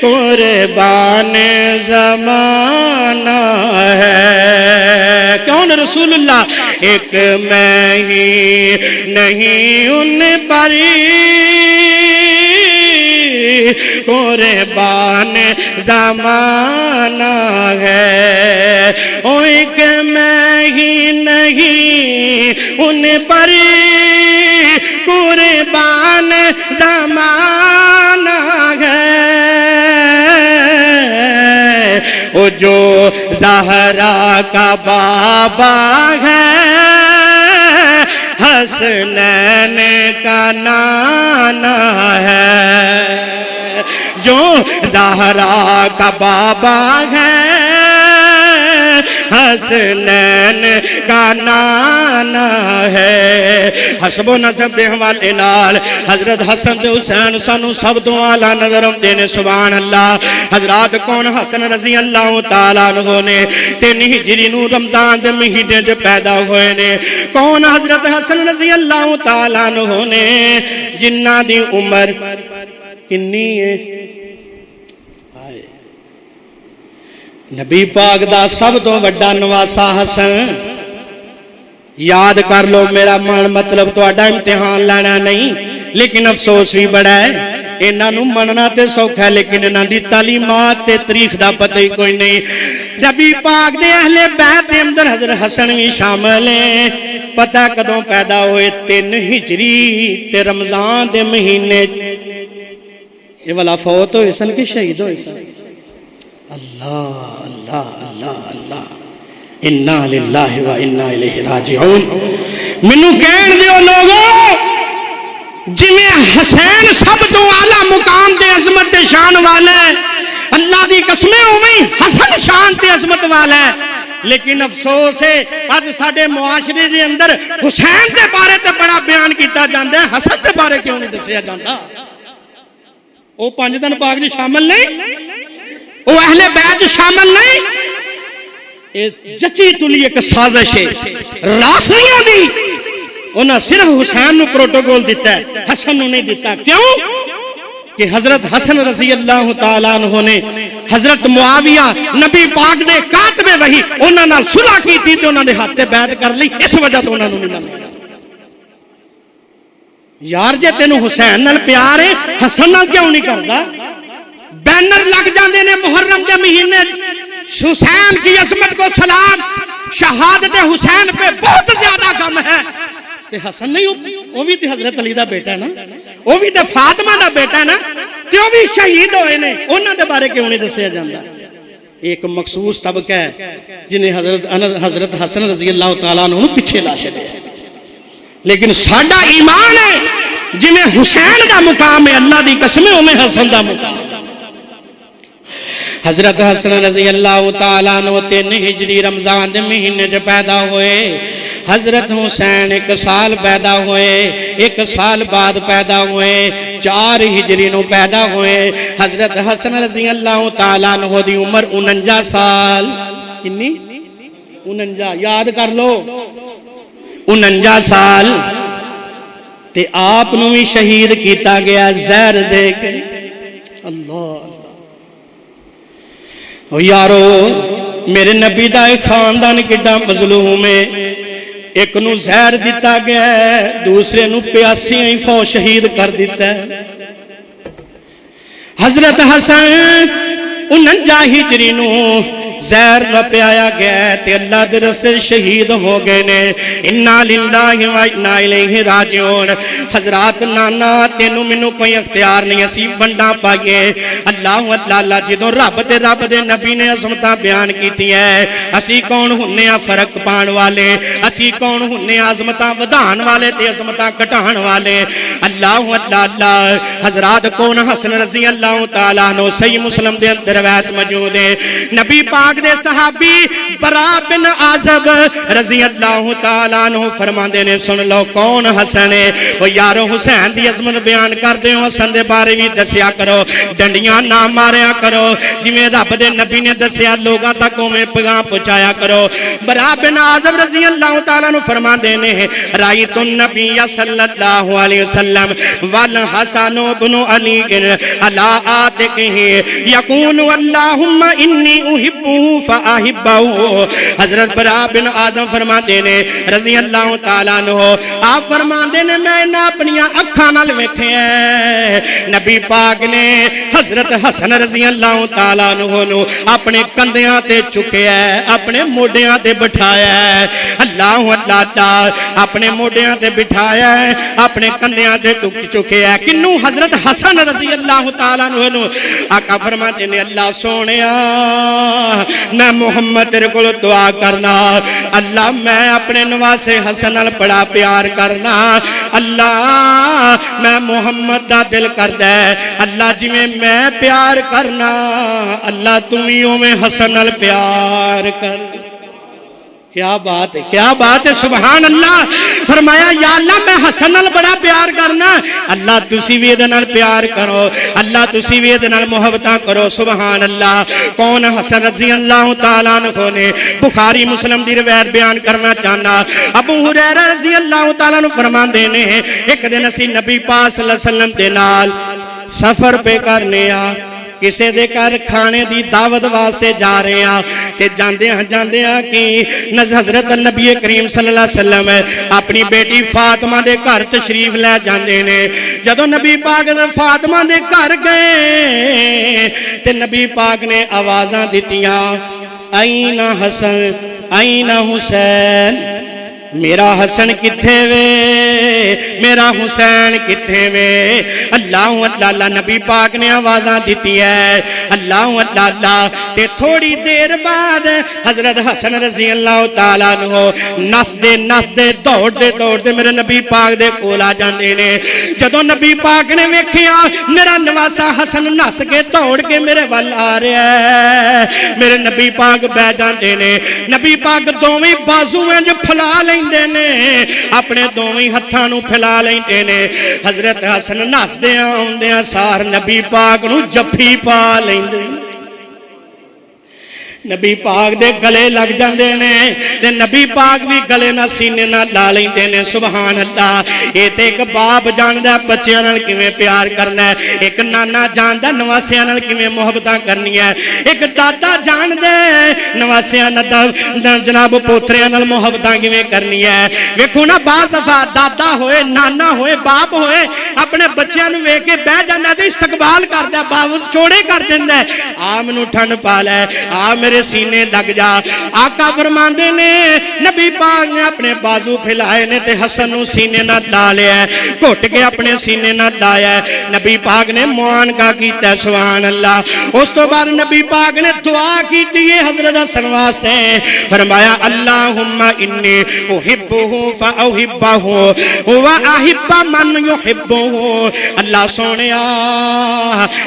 قربان زمانہ ہے کون رسول اللہ ایک میں ہی نہیں ان پر قربان زمانہ ہے او ایک میں ہی نہیں ان پر قربان زمانہ ہے او جو زہرا کا بابا ہے حسنین کا نانا ہے جو زہرا کا بابا ہے حسنین کا نانا ہے حسب و نسب دے حوالے نال حضرت حسن تے حسین سانو سب تو اعلیٰ نظر آندے نے سبحان اللہ حضرات کون حسن رضی اللہ تعالیٰ عنہ نے 3 ہجری نو رمضان دے مہینے جو پیدا ہوئے نے کون حضرت حسن رضی اللہ تعالیٰ عنہ نے جنہ دی عمر کنی ہے نبی پاک دا سب تو وڈا نواسا حسن یاد کر لو میرا من مطلب تو اڈا امتحان لینا نہیں لیکن افسوس بھی بڑا ہے انہاں نو مننا تے سوکھا ہے لیکن انہاں دی تعلیمات تے تاریخ دا پتہ ہی کوئی نہیں نبی پاک دے اہل بیت دے اندر حضرت حسن بھی شامل ہیں پتہ کدوں پیدا ہوئے 3 ہجری تے رمضان دے مہینے یہ والا فوت ہوئے سن کہ شہید ہوئے سن اللہ اللہ اللہ اللہ انا للہ و انا الیہ راجعون منو کہن دیو لوگو جی میں حسین سب تو اعلیٰ مقام دے عظمت دے شان والا ہے اللہ دی قسمیں ہوئی حسن شان دے عظمت والا ہے لیکن افسوس ہے آج ساڑھے معاشرے دے اندر حسین دے بارے تے بڑا بیان کیتا جاندہ ہے حسن دے بارے کیوں نہیں دسیا جاندہ وہ 5 دن پاک دی شامل نہیں وہ اہل بیت شامل نہیں جچی تلی ایک سازش ہے رافضیاں دی انہاں صرف حسین نو پروٹوکول دیتا ہے حسن نو نہیں دیتا کیوں کہ حضرت حسن رضی اللہ تعالیٰ عنہ نے حضرت معاویہ نبی پاک دے کاتب وحی انہاں نال صلح کیتی تے انہاں دے ہاتھ تے بیعت کر لی، اس وجہ تو انہاں نوں نہیں منیا۔ یار جے تینوں حسین نال پیار ہے حسن نال کیوں نہیں کردا؟ بینر لگ جاندے نے محرم کے مہینے، حسین کی عظمت کو سلام، شہادت حسین پہ بہت زیادہ غم ہے۔ تے حسن نہیں، وہ بھی تے حضرت علی دا بیٹا ہے نا، وہ بھی تے فاطمہ دا بیٹا ہے نا، تے وہ بھی شہید ہوئے نے، انہاں دے بارے کیوں نہیں دسیا جاندا؟ ایک مخصوص طبقہ ہے جنہیں حضرت حسن رضی اللہ تعالیٰ عنہ پیچھے لا چھڈیا، لیکن ساڈا ایمان ہے جنہیں حسین دا مقام ہے، اللہ دی قسم ہے انہیں حسن دا مقام۔ حضرت حسن رضی اللہ تعالیٰ عنہ 3 ہجری رمضان دے مہینے جو پیدا ہوئے، حضرت حسین 1 سال پیدا ہوئے، 1 سال بعد پیدا ہوئے، 4 ہجری نو پیدا ہوئے۔ حضرت حسن رضی اللہ تعالیٰ عنہ دی عمر 49 سال، کتنی؟ 49، یاد کر لو 49 سال۔ تے آپ نو بھی شہید کیتا گیا زہر دے کے۔ اللہ او یارو، میرے نبی دا خاندان کڈا مظلوم ہے، ایک نو زہر دیتا گیا ہے، دوسرے نو پیاسیاں ہی فوج شہید کر دیتا ہے۔ حضرت حسن 49 ہجری نو زہر نہ پیایا گیا ہے تے اللہ دے رسول شہید ہو گئے نے۔ انا للہ و انا الیہ راجعون۔ حضرات نانا تینوں مینوں کوئی اختیار نہیں، اسی ونڈا پائیے۔ اللہ اللہ جدوں رب دے نبی نے عظمتاں بیان کیتی ہے، اسی کون ہونے آ فرق پان والے، اسی کون ہونے عظمتاں ودھان والے تے عظمتاں گھٹان والے۔ اللہ اللہ حضرات کون حسن رضی اللہ تعالیٰ عنہ، صحیح مسلم دے اندر روایت موجود ہے، نبی پاک دے صحابی برا بن عازب رضی اللہ تعالیٰ عنہ فرماندے نے، سن لو کون حسن ہے۔ وہ یارو حسین دی عظمت بیان کر دے ہو، حسن دے بارے بھی دسیا کرو، ڈنڈیاں نہ ماریا کرو، جویں رب دے نبی نے دسیا لوگاں تک میں پیغام پہنچایا کرو۔ برا بن عازب رضی اللہ تعالیٰ عنہ فرماندے نے، رأیت النبی صلی اللہ علیہ وسلم والحسن بن علی علی آتقہ یقول اللہم انی احبہ فاحبہ۔ حضرت برا بن آدم فرماندے نے رضی اللہ تعالیٰ عنہ، آپ فرماندے نے میں نے اپنی اکھاں نال ویکھیا نبی پاک نے حضرت حسن رضی اللہ تعالیٰ عنہ نو اپنے کندھیاں تے چکیا ہے، اپنے موڈیاں تے بٹھایا ہے۔ اللہ اللہ اپنے موڈیاں تے بٹھایا ہے، اپنے کندھیاں تے چکیا ہے۔ کنوں؟ حضرت حسن رضی اللہ تعالیٰ عنہ نو۔ آقا فرماتے نے اللہ سونیا میں محمد تیرے کو دعا کرنا، اللہ میں اپنے نواسے حسن نال بڑا پیار کرنا، اللہ میں محمد دا دل کر دے، اللہ جی میں پیار کرنا، اللہ تمیوں میں حسن نال پیار کر۔ کیا بات ہے، کیا بات ہے، سبحان اللہ۔ فرمایا یا اللہ میں حسن نال بڑا پیار کرنا، اللہ تسی بھی دے نال پیار کرو، اللہ تسی بھی دے نال محبتاں کرو، سبحان اللہ۔ کون حسن رضی اللہ تعالیٰ عنہ نے؟ بخاری مسلم دی روایت بیان کرنا چاہنا۔ ابو ہریرہ رضی اللہ تعالیٰ عنہ فرماندے نے، ایک دن اسی نبی پاک صلی اللہ علیہ وسلم دے نال سفر پہ کرنے آ، کسے دے کر کھانے دی دعوت واسطے جا رہے ہیں تے جاندے ہیں کہ حضرت نبی کریم صلی اللہ علیہ وسلم اپنی بیٹی فاطمہ دے گھر تشریف لے جاندے نے۔ جدوں نبی پاک فاطمہ دے گھر گئے تے نبی پاک نے آوازاں دتیاں، این حسن این حسین، میرا حسن کتھے وے، میرا حسین کتھے وے۔ اللہ اللہ نبی پاک نے آوازاں دیتی ہے، اللہ اللہ تے تھوڑی دیر بعد حضرت حسن رضی اللہ تعالیٰ عنہ نس دے دوڑ دے میرے نبی پاک دے کول آ جاندے نے۔ جدوں نبی پاک نے ویکھیا میرا نواسا حسن نس کے دوڑ کے میرے ول آ رہا ہے، میرے نبی پاک بہ جاندے نے۔ نبی پاک دوویں بازویں جو پھلا لیں اپنے دوویں ہتھاں نو پھیلا لیندے نے۔ حضرت حسن نسدیاں اوندیاں سار نبی پاک نو جفی پا لیندے۔ نبی پاک دے گلے لگ جاندے نے تے نبی پاک بھی گلے نہ سینے نہ لا لیندے نے سبحان اللہ اے تے ایک باپ جاندا بچیاں نال کیویں پیار کرنا ہے ایک نانا جاندا نواسیاں نال کیویں محبتاں کرنی ہے ایک دادا جاندا نواسیاں نال جناب پوتریاں نال محبتاں کیویں کرنی ہے ویکھو نا بعض دفعہ دادا ہوئے نانا ہوئے باپ ہوئے اپنے بچیاں نوں ویکھ کے بیٹھ جاندا تے استقبال کردا باوس چوڑے کر دیندا آ مینوں ٹھنڈ پا لے آ میرے سینے لگ جا آقا فرماندے نے نبی پاک نے اپنے بازو پھیلائے نے تے حسن نو سینے نہ لا لیا گھٹ کے اپنے سینے نہ لایا نبی پاک نے معانقہ کیتا ہے سبحان اللہ اس تو بعد نبی پاک نے دعا کیتی ہے حضرت حسن واسطے فرمایا اللہم انی احبہ فاحبہ واحب من یحبہ اللہ سونیا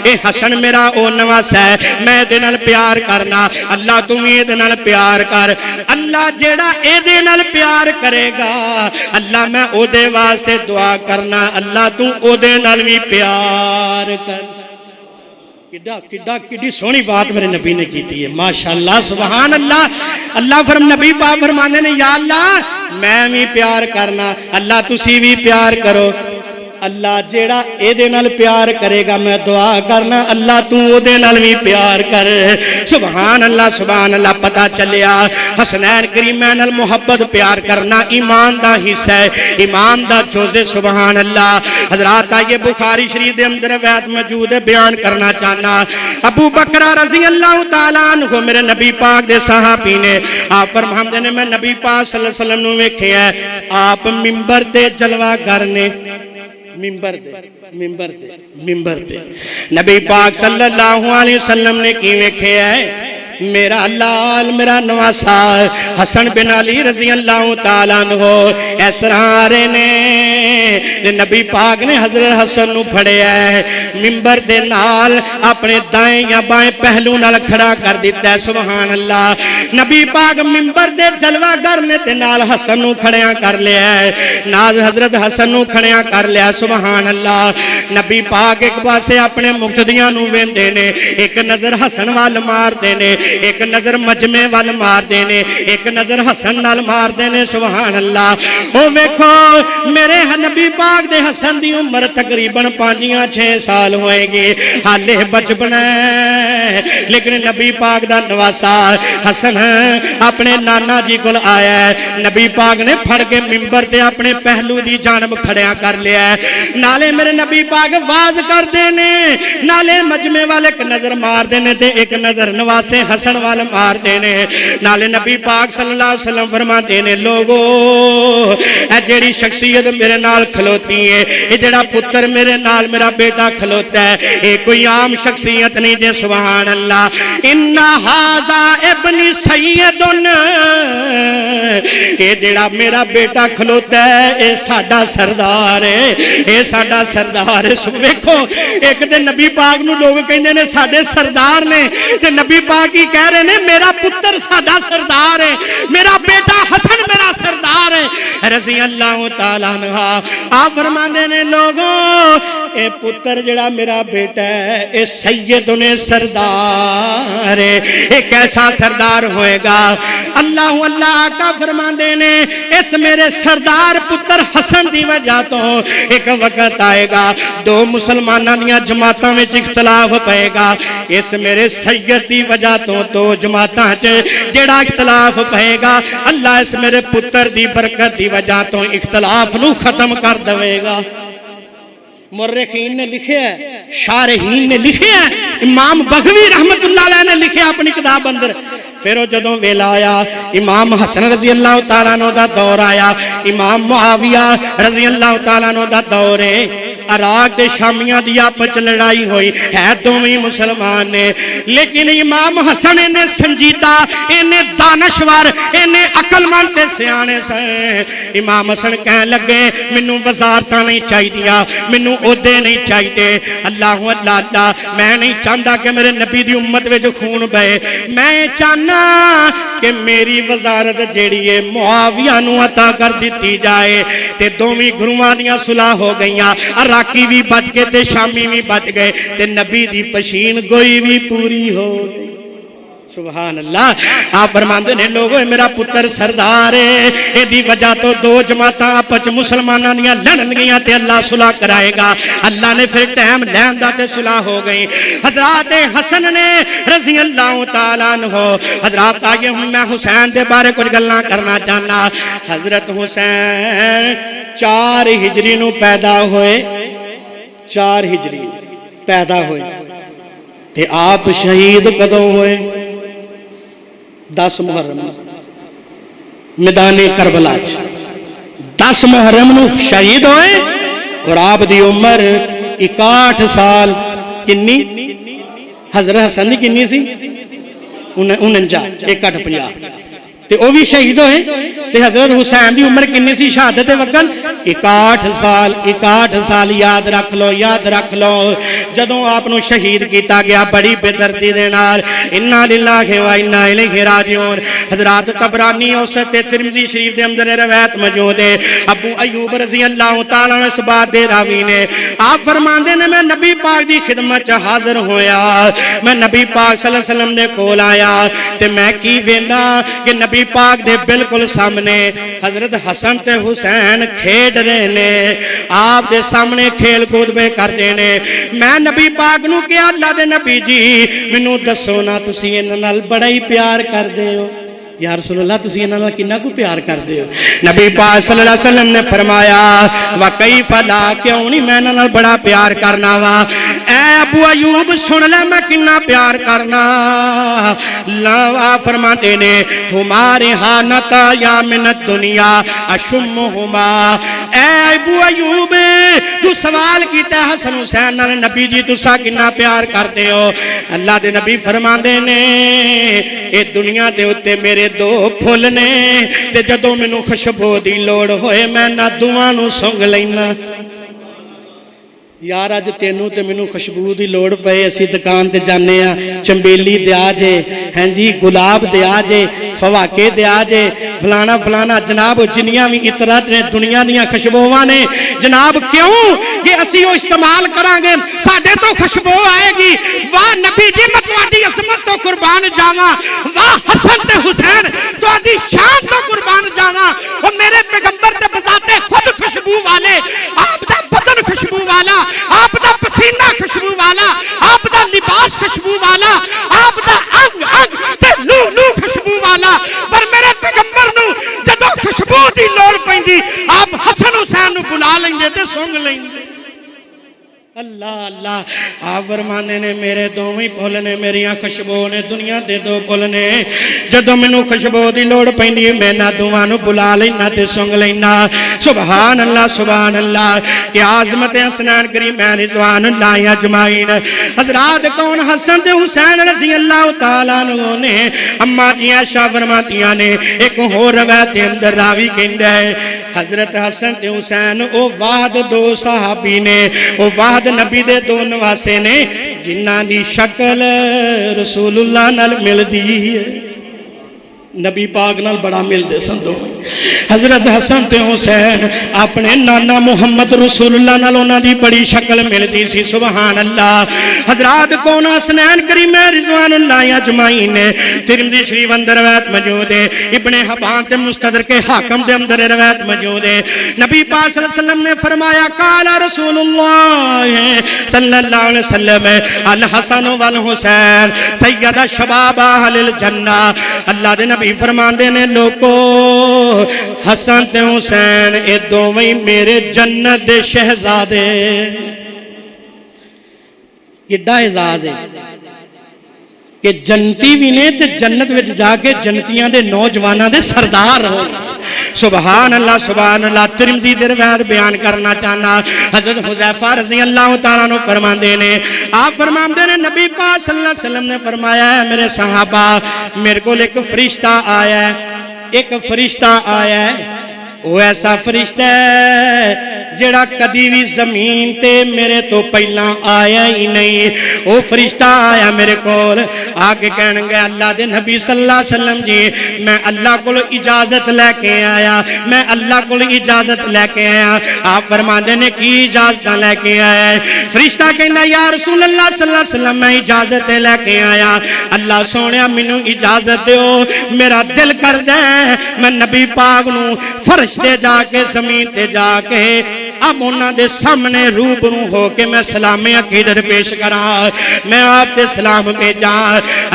اے حسن میرا او نواس ہے میں دے نال پیار کرنا اللہ تم یہ دے نال پیار کر اللہ جیڑا اے دے نال پیار کرے گا اللہ میں او دے واسطے دعا کرنا اللہ تو او دے نال بھی پیار کر کڈی سونی بات میرے نبی نے کیتی ہے ماشاءاللہ سبحان اللہ اللہ نبی پاک فرماندے نے یا اللہ میں بھی پیار کرنا اللہ تسی بھی پیار کرو اللہ جیڑا اے دے نال پیار کرے گا میں دعا کرنا اللہ تو او دے نال بھی پیار کر سبحان اللہ پتہ چلیا حسنین کریمین نال محبت پیار کرنا ایمان دا حصہ ہے ایمان دا جزء سبحان اللہ حضرات یہ بخاری شریف دے اندر روایت موجود ہے بیان کرنا چاہنا ابو بکر رضی اللہ تعالیٰ عنہ میرے نبی پاک دے صحابی نے آپ فرماندے نے میں نبی پاک صلی اللہ علیہ وسلم نو ویکھیا ہے آپ منبر تے جلوہ گر نے منبر دے نبی پاک صلی اللہ علیہ وسلم نے کی ویکھیا ہے میرا لال میرا نواسا حسن بن علی رضی اللہ تعالیٰ عنہ اسرار نے نبی پاک نے حضرت حسن نو پھڑیا ہے منبر دے نال اپنے دائیں یا بائیں پہلو نال کھڑا کر دیتا ہے سبحان اللہ نبی پاک منبر دے جلوہ گر نے تے نال حسن نو کھڑیاں کر لیا ہے نال حضرت حسن نو کھڑیاں کر لیا سبحان اللہ نبی پاک ایک پاسے اپنے مقتدیاں نو ویندے نے ایک نظر حسن وال مار دے نے ایک نظر مجمع وال مار دینے ایک نظر حسن نال مار دینے سبحان اللہ او ویکھو میرے نبی پاک دے حسن دی عمر تقریباً 5-6 سال ہوئے گی حالے بچپن ہے لیکن نبی پاک دا نواسا حسن اپنے نانا جی کول آیا ہے نبی پاک نے پھڑ کے منبر تے اپنے پہلو دی جانب کھڑیاں کر لیا ہے نالے میرے نبی پاک واز کر دینے نالے مجمع والے ایک نظر مار دینے تے ایک نظر نواسے حسن وال مار دینے نالے نبی پاک صلی اللہ علیہ وسلم فرما دینے لوگو اے جیڑی شخصیت میرے نال کھلوتی ہے اے جیڑا پتر میرے نال میرا بیٹا کھلوتا ہے اے کوئی عام شخصیت نہیں جے سبحان اللہ انہا ہازا ابن سیدن اے جیڑا میرا بیٹا کھلوتا ہے اے ساڈا سردار ہے اے ساڈا سردار ہے ویکھو ایک دن نبی پاک نو لوگ کہندے نے ساڈے سردار نے تے نبی پاک کی کہہ رہے ہیں میرا پتر ساڈا سردار ہے میرا بیٹا حسن میرا سردار ہے رضی اللہ تعالیٰ عنہ آپ فرماندے نے لوگوں اے پتر جڑا میرا بیٹا ہے اے سید نے سردار ہے اے کیسا سردار ہوئے گا اللہ اللہ آقا فرماندے نے اس میرے سردار پتر حسن دی وجہ تو ایک وقت آئے گا دو مسلمانوں دیا جماعتوں میں اختلاف پائے گا اس میرے سید دی وجہ تو جماعتاں جڑا اختلاف پائے گا اللہ اس میرے پتر دی برکت دی وجہ تو اختلاف نو ختم کر دوے گا مرخین نے لکھے ہے شارحین نے لکھے ہے امام بغوی رحمت اللہ علیہ نے لکھے اپنی کتاب اندر پھر جدوں ویلا آیا امام حسن رضی اللہ تعالیٰ عنہ دا دور آیا امام معاویہ رضی اللہ تعالیٰ عنہ دا دور ہے عراق دے شامیاں دی آپس لڑائی ہوئی ہے دوویں مسلمان نے لیکن امام حسن نے سنجیدہ انہیں دانشور انہیں عقل مند تے سیانے سے امام حسن کہنے لگے منوں وزارتاں نہیں چاہی دیا منوں عہدے نہیں چاہیے اللہ اللہ اللہ میں نہیں چاہتا کہ میرے نبی دی امت وچ خون بہے میں چاہنا کہ میری وزارت جیڑی ہے معاویہ نو عطا کر دیتی جائے تے دوویں گروہاں دیاں صلح ہو گئیاں عراقی بھی بچ گئے تے شامی بھی بچ گئے تے نبی دی پشین گوئی بھی پوری ہو گئی سبحان اللہ. آپ فرماندے نے لوگوں میرا پتر سردار ہے, ایدی وجہ تو دو جماعتاں آپس مسلماناں دیاں لڑن گیاں تے اللہ صلح کرائے گا. اللہ نے پھر ٹائم لین دا تے صلح ہو گئی. حضرات حسن نے رضی اللہ تعالیٰ عنہ, حضرات آئیے ہوں میں حسین دے بارے کچھ گلاں کرنا چاہنا. حضرت حسین 4 ہجری نو پیدا ہوئے, 4 ہجری پیدا ہوئے تے آپ شہید کدوں ہوئے؟ 10 محرم میدان کربلا 10 محرم نو شہید ہوئے اور آپ دی عمر 61 سال. کنی حضرت حسن دی کنی سی؟ 49, 51 تے او بھی شہید ہوئے. تے حضرت حسین دی عمر کنی سی شہادت وقت؟ 61 سال. 61 سال یاد رکھ لو, یاد رکھ لو. جدوں آپ نو شہید کیتا گیا بڑی بے دردی دے نال, انا للہ و انا الیہ راجعون. حضرات طبرانی اوسط ترمذی شریف دے اندر روایت موجود ہے. ابو ایوب رضی اللہ تعالیٰ عنہ اس بات دے راوی نے, آپ فرماندے نے میں نبی پاک دی خدمت حاضر ہویا, میں نبی پاک صلی اللہ علیہ وسلم دے کول آیا تے میں کی ویندا کہ نبی پاک دے بالکل سامنے حضرت حسن تے حسین کھیڈ رہے نے, آپ دے سامنے کھیل کود پہ کردے نے. میں نبی پاک نو کہ اللہ دے نبی جی مینوں دسو نا تسی انہاں نال بڑا ہی پیار کردے ہو, یا رسول اللہ تسی انہاں نال کنا کو پیار کردے ہو؟ نبی پاک صلی اللہ علیہ وسلم نے فرمایا وکیف لا, کیوں نہیں میں انہاں نال بڑا پیار کرنا وا. اے ابو ایوب سن لے میں کنا پیار کرنا. لا فرماتے نے ہمارے ہانتا یا من الدنیا اشمہما. اے ابو ایوب تو سوال کیتا حسن حسین نال نبی جی تسا کنا پیار کرتے ہو؟ اللہ دے نبی فرماندے نے اے دنیا دے اتے میرے 2 پھول نے تے جدوں مینوں خوشبو دی لوڑ ہوئے میں نہ دوواں نو سنگ لینا. یار اج تینوں تے مینوں خوشبو دی لوڑ پئے, اسی دکان تے جانے ہاں چمبیلی دیا جے, ہاں جی گلاب دیا جے, فواکے دیا جے, فلانا فلانا. جناب جنیاں بھی عطرات نے دنیا دیاں خوشبوواں نے جناب, کیوں کہ اسی وہ استعمال کران گے ساڈے تو خوشبو آئے گی. واہ نبی جی میں تہاڈی عظمت تو قربان جاواں, واہ حسن تے حسین تہاڈی شان تو قربان جاواں. او میرے پیغمبر تے بذات خود خوشبو والے, آپ دا بدن خوشبو والا, آپ دا پسینہ خوشبو والا, آپ دا لباس خوشبو والا, آپ دا انگ انگ تے لو لو خوشبو والا. پر میرے پیغمبر نو جدوں خوشبو دی لوڑ پیندی آپ حسن حسین نو بلا لیندے تے سونگ لیندے. اللہ اللہ. آپ فرماندے نے میرے دوویں پھل نے, میریاں خوشبو نے, دنیا دے 2 پھل نے. جدوں مینوں خوشبو دی لوڑ پیندی میں نہ دوواں نو بلا لینا تے سونگ لینا. سبحان اللہ سبحان اللہ. کہ عظمت حسنین کریمین رضوان اللہ اجمعین. حضرات کون حسن تے حسین رضی اللہ تعالیٰ عنہ نے اما جی عائشہ فرماتیاں نے, ایک ہور روایت دے اندر راوی کہندا ہے حضرت حسن تے حسین او واحد 2 صحابی نے, او واحد نبی دے 2 نواسے نے جنہاں دی شکل رسول اللہ نال ملدی ہے. نبی پاک نال بڑا مل دے سن دو. حضرت حسن تے حسین اپنے نانا محمد رسول اللہ نال انہاں دی بڑی شکل ملدی سی. سبحان اللہ. حضرات کون حسنین کریم رضوان اللہ اجمعین نے ترمذی شریف اندر روایت موجود ہے, ابن حبان تے مستدرک حاکم دے اندر روایت موجود ہے. نبی پاک صلی اللہ علیہ وسلم نے فرمایا قال رسول اللہ صلی اللہ علیہ وسلم الحسن والحسین سید شباب اہل الجنہ. اللہ دے نبی فرماندے نے لوگو حسن تے حسین اے دوویں میرے جنت دے شہزادے. ایڈا اعزاز ہے کہ جنتی بھی نے تے جنت وچ جا کے جنتیاں دے نوجواناں دے سردار ہو. سبحان اللہ سبحان اللہ. ترمذی دے روایت بیان کرنا چاہنا. حضرت حذیفہ رضی اللہ تعالیٰ عنہ فرماندے نے, آپ فرماندے نے نبی پاک صلی اللہ علیہ وسلم نے فرمایا ہے میرے صحابہ میرے کو ایک فرشتہ آیا ہے, ایک فرشتہ آیا ہے, وہ ایسا فرشتہ ہے جڑا کدی بھی زمین تے میرے تو پہلا آیا ہی نہیں، وہ فرشتہ آیا میرے کول آ کے کہن گے اللہ دے نبی صلی اللہ علیہ وسلم جی میں اللہ کو اجازت لے کے آیا، میں اللہ کو اجازت لے کے آیا۔ آپ فرماندے نے کی اجازت لے کے آیا ہے؟ فرشتہ کہنا یا رسول اللہ صلی اللہ علیہ وسلم میں اجازت لے کے آیا، اللہ سونیا مینوں اجازت دیو، میرا دل کر دے میں نبی پاک نو فرش تے جا کے زمین تے جا کے اب انہاں دے سامنے روبرو ہو کے میں سلام عقیدت پیش کراں، میں آپ تے سلام بھیجا۔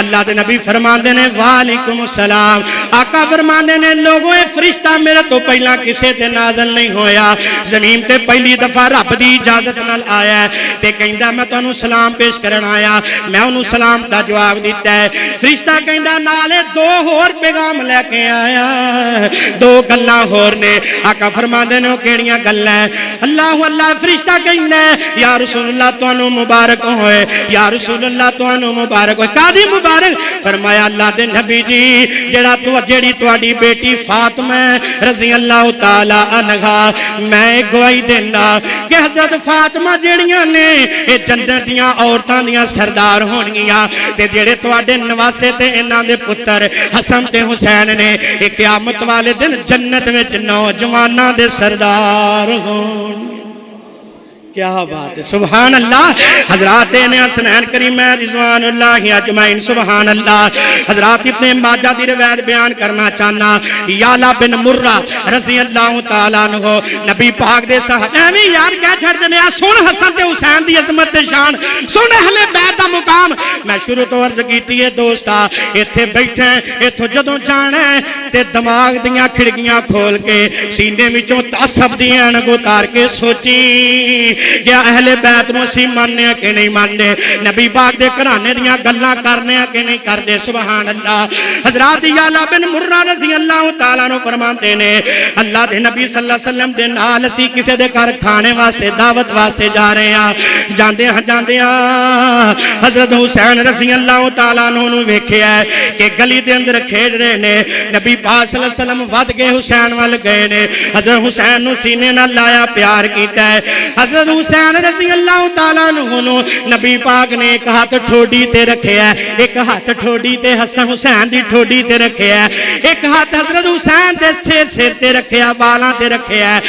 اللہ دے نبی فرماندے نے وعلیکم السلام۔ آقا فرماندے نے لوگوں اے فرشتہ میرے تو پہلا کسے تے نازل نہیں ہویا، زمین تے پہلی دفعہ رب دی اجازت نال آیا ہے تے کہندا میں تانوں سلام پیش کرن آیا، میں انہوں سلام دا جواب دیتا ہے۔ فرشتہ کہندا نالے دو ہور پیغام لے کے آیا، دو گلاں ہور نے۔ آقا فرماندے نے کیڑیاں گلاں؟ اللہ اللہ فرشتہ کہندا ہے یا رسول اللہ تانوں مبارک ہوئے، یا رسول اللہ تانوں مبارک ہوئے۔ کادی مبارک؟ فرمایا اللہ دے نبی جی جیڑی تواڈی بیٹی فاطمہ رضی اللہ تعالی عنہا میں گواہی دینا کہ حضرت فاطمہ جیڑیاں نے اے جنت دیاں عورتاں دیاں سردار ہونگیاں تے جیڑے تواڈے نواسے تے انہاں دے پتر حسن تے حسین نے اے قیامت والے دن جنت وچ نوجواناں دے سردار ہون۔ کیا بات ہے، سبحان اللہ۔ حضرات نے حسنین کریم رضوان اللہ اجمعین، سبحان اللہ۔ حضرات ابن ماجہ دی روایت بیان کرنا چاہنا، یالا بن مرہ رضی اللہ تعالیٰ عنہ نبی پاک دے صحابہ یار کیا چھڑ دنے سن حسن تے حسین دی عظمت تے شان، سن اہل بیت دا مقام۔ میں شروع تو عرض کیتی ہے دوستا ایتھے بیٹھے ایتھوں جدوں جانا تے دماغ دیاں کھڑکیاں کھول کے سینے وچوں تعصب دی اینک اتار کے سوچی کیا اہل بیت نو اسی ماننے کہ نہیں ماننے، نبی پاک دے گھرانے دیاں گلاں کرنے کہ نہیں کردے، سبحان اللہ۔ حضرات یالا بن مرہ رضی اللہ تعالیٰ عنہ فرماتے نے اللہ دے نبی صلی اللہ علیہ وسلم دے نال اسی کسے دے گھر کھانے واسطے دعوت واسطے جا رہے ہیں، جاندے ہاں حضرت حسین رضی اللہ تعالیٰ عنہ نو ویکھیا ہے کہ گلی دے اندر کھیڈ رہے نے، نبی پاک صلی اللہ علیہ وسلم ود کے حسین وال گئے نے، حضرت حسین نو سینے نال لایا پیار کیتا ہے۔ حضرت حسین رضی اللہ تعالیٰ عنہ نبی پاک نے ایک ہاتھ ٹھوڈی تے رکھیا ہے، ایک ہاتھ ٹھوڈی تے حسن حسین دی ٹھوڈی تے رکھیا ہے، ایک ہاتھ حضرت حسین دے سر تے رکھیا، بالاں تے رکھیا ہے۔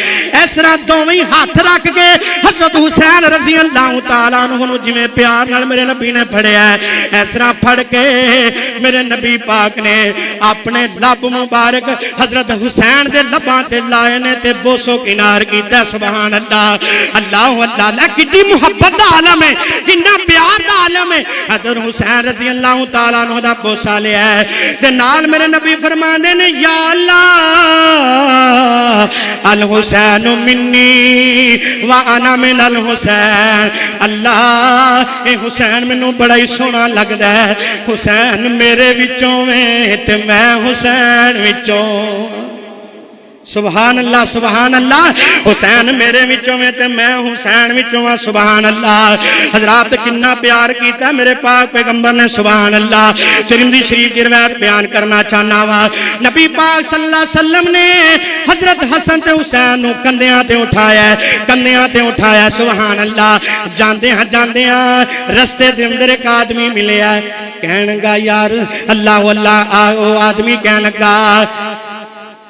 اس طرح دوویں ہاتھ رکھ کے حضرت حسین رضی اللہ تعالیٰ عنہ جویں پیار نال میرے نبی نے پھڑیا ہے، اس طرح پھڑ کے میرے نبی پاک نے اپنے لب مبارک حضرت حسین دے لباں تے لائے نے تے بوسو کنار کیتا، سبحان اللہ۔ اللہ اللہ کتنی محبت دا عالم ہے، کتنا پیار دا عالم ہے۔ حضرت حسین رضی اللہ تعالیٰ عنہ دا بوسا لیا ہے تے نال میرے نبی فرماندے نے یا اللہ الحسین منی وانا من الحسین، اللہ اے حسین مینوں بڑا ہی سونا لگدا ہے، حسین میرے وچوں میں تے میں حسین وچوں، سبحان اللہ سبحان اللہ۔ حسین میرے وچوں میں تے میں حسین وچوں، سبحان اللہ۔ حضرات کتنا پیار کیتا میرے پاک پیغمبر نے، سبحان اللہ۔ ترمذی شریف کی روایت بیان کرنا چاہنا وا، نبی پاک صلی اللہ علیہ وسلم نے حضرت حسن تے حسین نو کندھیاں تے اٹھایا ہے، کندھیاں تے اٹھایا، سبحان اللہ۔ جاندیاں رستے دے اندر ایک آدمی ملیا ہے، کہن لگا یار اللہ اللہ، او آدمی کہن لگا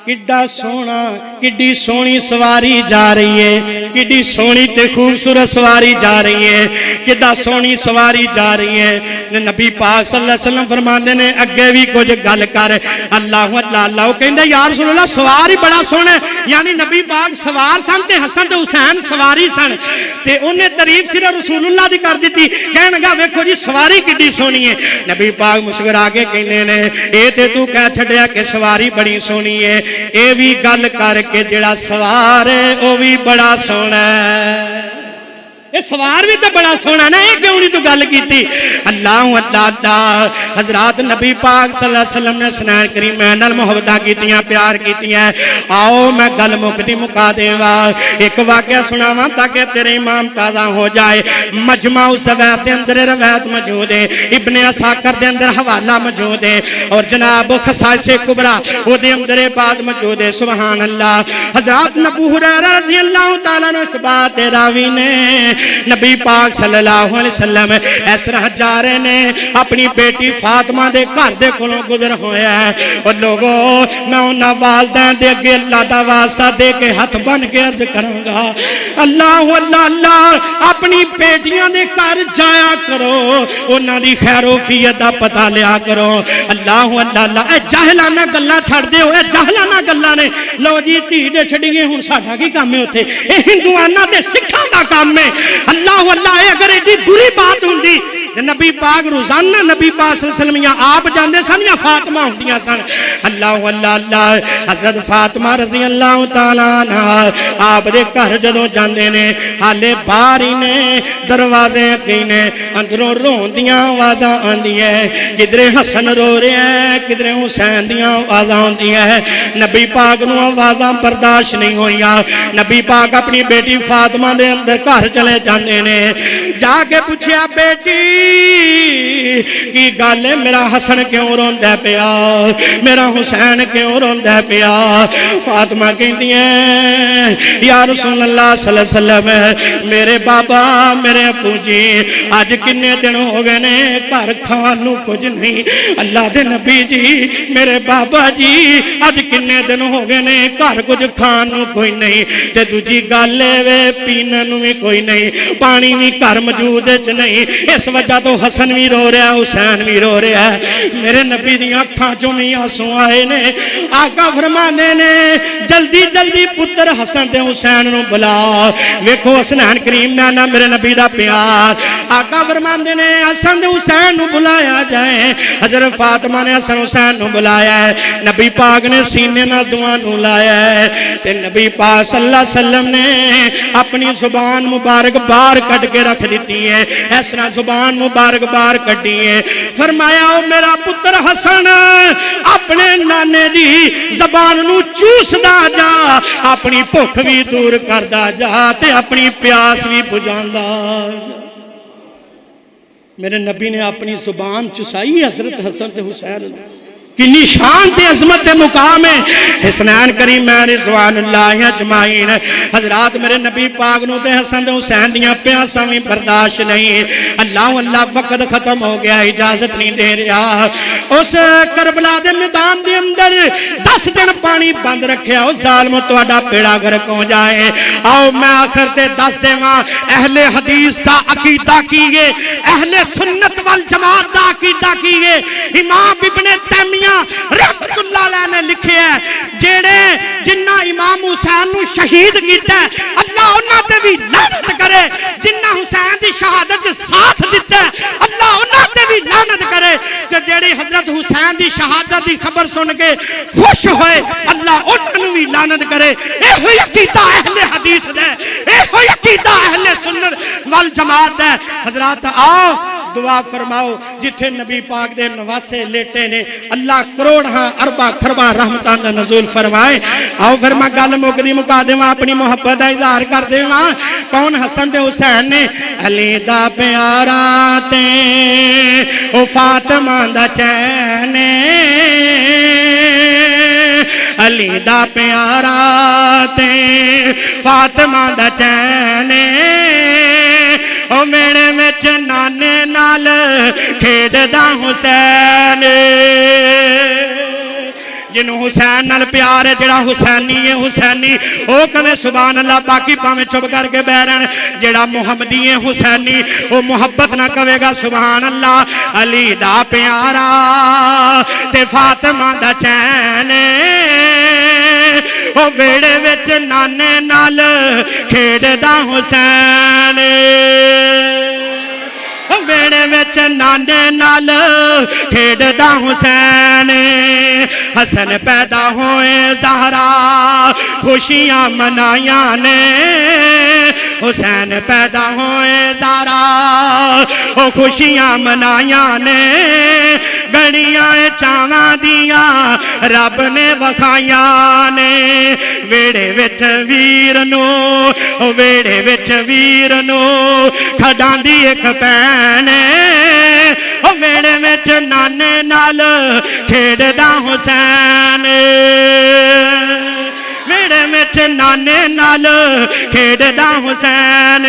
کڈا سونا کڈی سونی سواری جا رہی ہے، کڈی سونی تے خوبصورت سواری جا رہی ہے، کڈا سونی سواری جا رہی ہے۔ نبی پاک صلی اللہ علیہ وسلم فرماندے نے اگے بھی کچھ گل کر، اللہ اللہ اللہ کہندے یا رسول اللہ سواری بڑا سونا ہے، یعنی نبی پاک سوار سن تے حسن تے حسین سواری سن تے انہیں تعریف صرف رسول اللہ دی کر دیتی، کہن لگا ویکھو جی سواری کڈی سونی ہے۔ نبی پاک مسکرا کے کہندے نے اے تے تو کہہ چھڈیا کہ سواری بڑی سونی ہے، اے بھی گل کر کے جڑا سوار ہے وہ بھی بڑا سونا ہے۔ یہ سوار بھی تو بڑا سونا نا، یہ کیوں نہیں تو گل کیتی؟ اللہ اللہ حضرات نبی پاک صلی اللہ علیہ وسلم نے حسنین کریم نال محبتاں کیتیاں، پیار کیتیاں۔ آؤ میں گل مکدی مکا دیواں، ایک واقعہ سناواں تاکہ تیرے امام تازہ ہو جائے۔ مجمع الزوائد دے اندر روایت موجود ہے، ابن عساکر دے اندر حوالہ موجود ہے، اور جناب خصائص کبریٰ وہ دے اندر بات موجود ہے۔ سبحان اللہ۔ حضرات ابو ہریرہ رضی اللہ تعالیٰ عنہ اس بات راوی نے نبی پاک صلی اللہ علیہ وسلم اس طرح جا رہے نے، اپنی بیٹی فاطمہ دے گھر دے کولوں گزر ہویا ہے، اور لوگوں میں انہاں والدین دے اگے اللہ دا واسطہ دے کے ہاتھ بن کے عرض کروں گا، اللہ اللہ اللہ اپنی بیٹیاں دے گھر جایا کرو، انہاں دی خیر و فیت دا پتہ لیا کرو۔ اللہ اللہ اللہ اے جاہلانہ گلاں چھڑ دے ہو، اے جاہلانہ گلاں نے لو جی دھی دے چھڑیے ہن ساڈا کی کام ہے اوتھے؟ اے ہندواناں تے سکھاں دا کام ہے۔ اللہ اللہ اے اگر ایڈی بری بات ہوندی نبی پاک روزانہ نبی پاک صلی اللہ علیہ وسلم یا آپ جاندے سن یا فاطمہ ہوندیاں سن۔ اللہ اللہ اللہ حضرت فاطمہ رضی اللہ تعالیٰ عنہ آپ دے گھر جدوں جاندے نے، حالے باہر ہی نے دروازے اگے نے اندروں روندیاں آوازاں آندیاں، کدھرے حسن رو رہے ہیں کدھرے حسین دیاں آوازاں آندیاں۔ نبی پاک نو آوازاں برداشت نہیں ہوئیاں، نبی پاک اپنی بیٹی فاطمہ دے اندر گھر چلے جاندے نے، جا کے پوچھیا بیٹی کی گل ہے، میرا حسن کیوں روندا پیا، میرا حسین کیوں روندا پیا؟ فاطمہ کہندی ہے یا رسول اللہ صلی اللہ علیہ وسلم میرے بابا میرے ابو جی اج کنے دن ہو گئے نے گھر کھان نو کچھ نہیں۔ اللہ دے نبی جی میرے بابا جی اج کنے دن ہو گئے نے گھر کچھ کھان نو کوئی نہیں، تے دوجی گل وے پینے نو بھی کوئی نہیں، پانی بھی گھر موجود نہیں۔ اس وجہ تو حسن بھی رو رہا ہے حسین بھی رو رہا ہے۔ میرے نبی دی اکھاں چوں بھی آنسو آئے نے۔ آقا فرماندے نے جلدی جلدی پتر حسن تے حسین نو بلا، ویکھو حسنین کریم نانا میرے نبی دا پیار۔ آقا فرماندے نے حسن تے حسین نو بلایا جائے۔ حضرت فاطمہ نے حسن حسین نو بلایا ہے، نبی پاک نے سینے نال دعا نو لایا ہے، تے نبی پاک صلی اللہ علیہ وسلم نے اپنی زبان مبارک باہر کٹ کے رکھ دیتی ہے، اس طرح زبان مبارک باہر کٹی ہے۔ فرمایا او میرا پتر حسن اپنے نانے دی زبان نو چوسدا جا، اپنی بھوک بھی دور کردا جا تے اپنی پیاس بھی بجھاندا۔ میرے نبی نے اپنی زبان چسائی حضرت حسن تے حسین کنی شان تے عظمت تے مقام ہے۔ حسنین کریم رضوان اللہ اجمعین۔ حضرات میرے نبی پاک نو تے حسن تے حسین دیاں پیاساں بھی برداشت نہیں۔ اللہ اللہ وقت ختم ہو گیا، اجازت نہیں دے رہا۔ اس کربلا دے میدان دے اندر 10 دن پانی بند رکھیا، او ظالم تہاڈا بیڑا غرق ہو جائے۔ آؤ میں آخر تے دس دیواں اہل حدیث دا عقیدہ کیے، اہل سنت والجماعت دا عقیدہ کیے۔ امام ابن تیمیہ رحمت اللہ علیہ نے لکھے ہے جیڑے جنہ امام حسین نو شہید کیتا ہے اللہ انہاں تے بھی لعنت کرے، جنہ حسین دی شہادت ساتھ دیتا ہے اللہ انہاں تے بھی لعنت کرے، جیڑے حضرت حسین دی شہادت دی خبر سن کے خوش ہوئے اللہ انہاں بھی لعنت کرے۔ اے ہوئی عقیدہ اہل حدیث ہے، اے ہوئی عقیدہ اہل سنت والجماعت ہے۔ حضرات آؤ دعا فرماؤ جتھے نبی پاک دے نواسے لیٹے نے اللہ کروڑ ہاں اربا خربا رحمتاں دا نزول فرمائے۔ آؤ پھر میں گل مکدی مکا دیواں، اپنی محبت دا اظہار کر دیواں۔ کون حسن تے حسین نے؟ علی دا پیارا تے او فاطمہ دا چین، علی دا پیارا تے فاطمہ دا چین، او میرے وچ نانے نال کھیڈدا حسین، جنوں حسین نال پیار ہے جڑا حسینی ہے حسینی او کہے سبحان اللہ، باقی پاویں چپ کر کے بیٹھ رہن، جڑا محمدی ہے حسینی او محبت نہ کہے گا سبحان اللہ۔ علی دا پیارا تے فاطمہ دا چین، او ویڑے وچ نانے نال کھیڈدا حسین، ویڑے وچ نانے نال کھیڈدا حسین۔ حسن پیدا ہوئے زہرا خوشیاں منائیاں نے، حسین پیدا ہوئے وہ خوشیاں منائیاں نے گڑیاں چاواں دیاں رب نے وکھائیاں نے ویڑے وچ ویر نو ویڑے وچ ویر نو کھڈاندی ایک بھین ویڑے وچ نانے نال کھیڈدا حسین ویڑے وچ نانے نال کھیڈدا حسین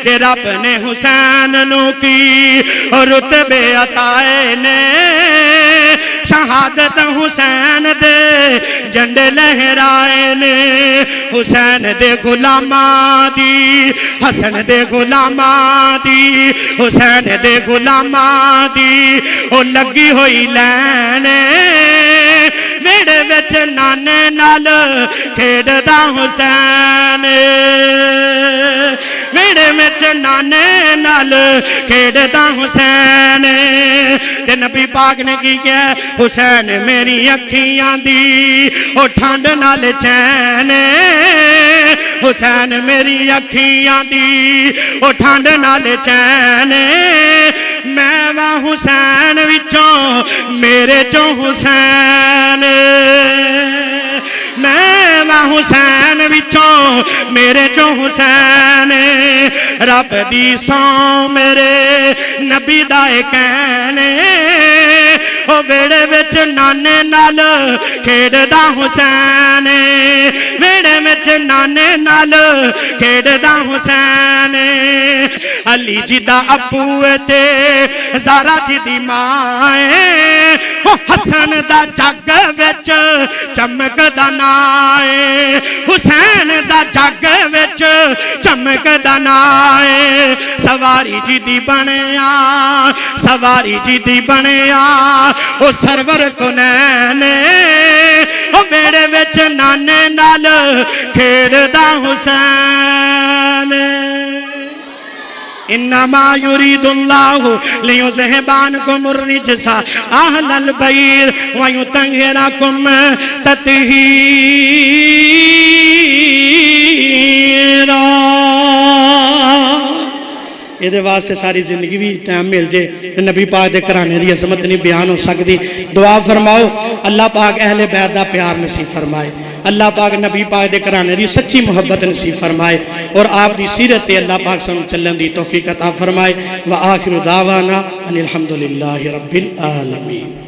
تے رب نے حسین نو کی رتبے عطائے نے شہادت حسین دے جھنڈے لہرائے نے حسین دے غلاماں دی حسن دے غلاماں دی حسین دے غلاماں دی او لگی ہوئی لین ویڑے وچ نانے نال کھیڈدا حسین ویڑے وچ نانے نال کھیڈدا حسین تے نبی پاک نے کی کیا حسین میری اکھیاں دی او ٹھنڈ نال چین حسین میری اکھیاں دی او ٹھنڈ نال چین میں وا حسین وچوں میرے چوں حسین میں وا حسین وچوں میرے چوں حسین رب دی سو میرے نبی دا کہنے او ویڑے وچ نانے نال کھیڈدا حسین ویڑے وچ نانے نال کھیڈدا حسین علی جی دا ابو تے زہرا جی دی ماں او حسن دا جگ وچ چمکدا نائے حسین دا جگ وچ چمکدا نائے سواری جی دی بنیا سواری جی دی بنیا او سرور کنین او ویڑے وچ نانے نال کھیڈدا حسین انما يريد الله ليذهبانكم الرجس اهل البيت ويطهركم تطهيرا یہ واسطے ساری زندگی بھی ٹائم مل جے نبی پاک دے کرانے دی عظمت نہیں بیان ہو سکتی دعا فرماؤ اللہ پاک اہل بیت دا پیار نصیب فرمائے اللہ پاک نبی پاک دے کرانے دی سچی محبت نصیب فرمائے اور آپ دی سیرت اللہ پاک سن چلن دی توفیق عطا فرمائے وآخر دعوانا ان الحمدللہ رب العالمین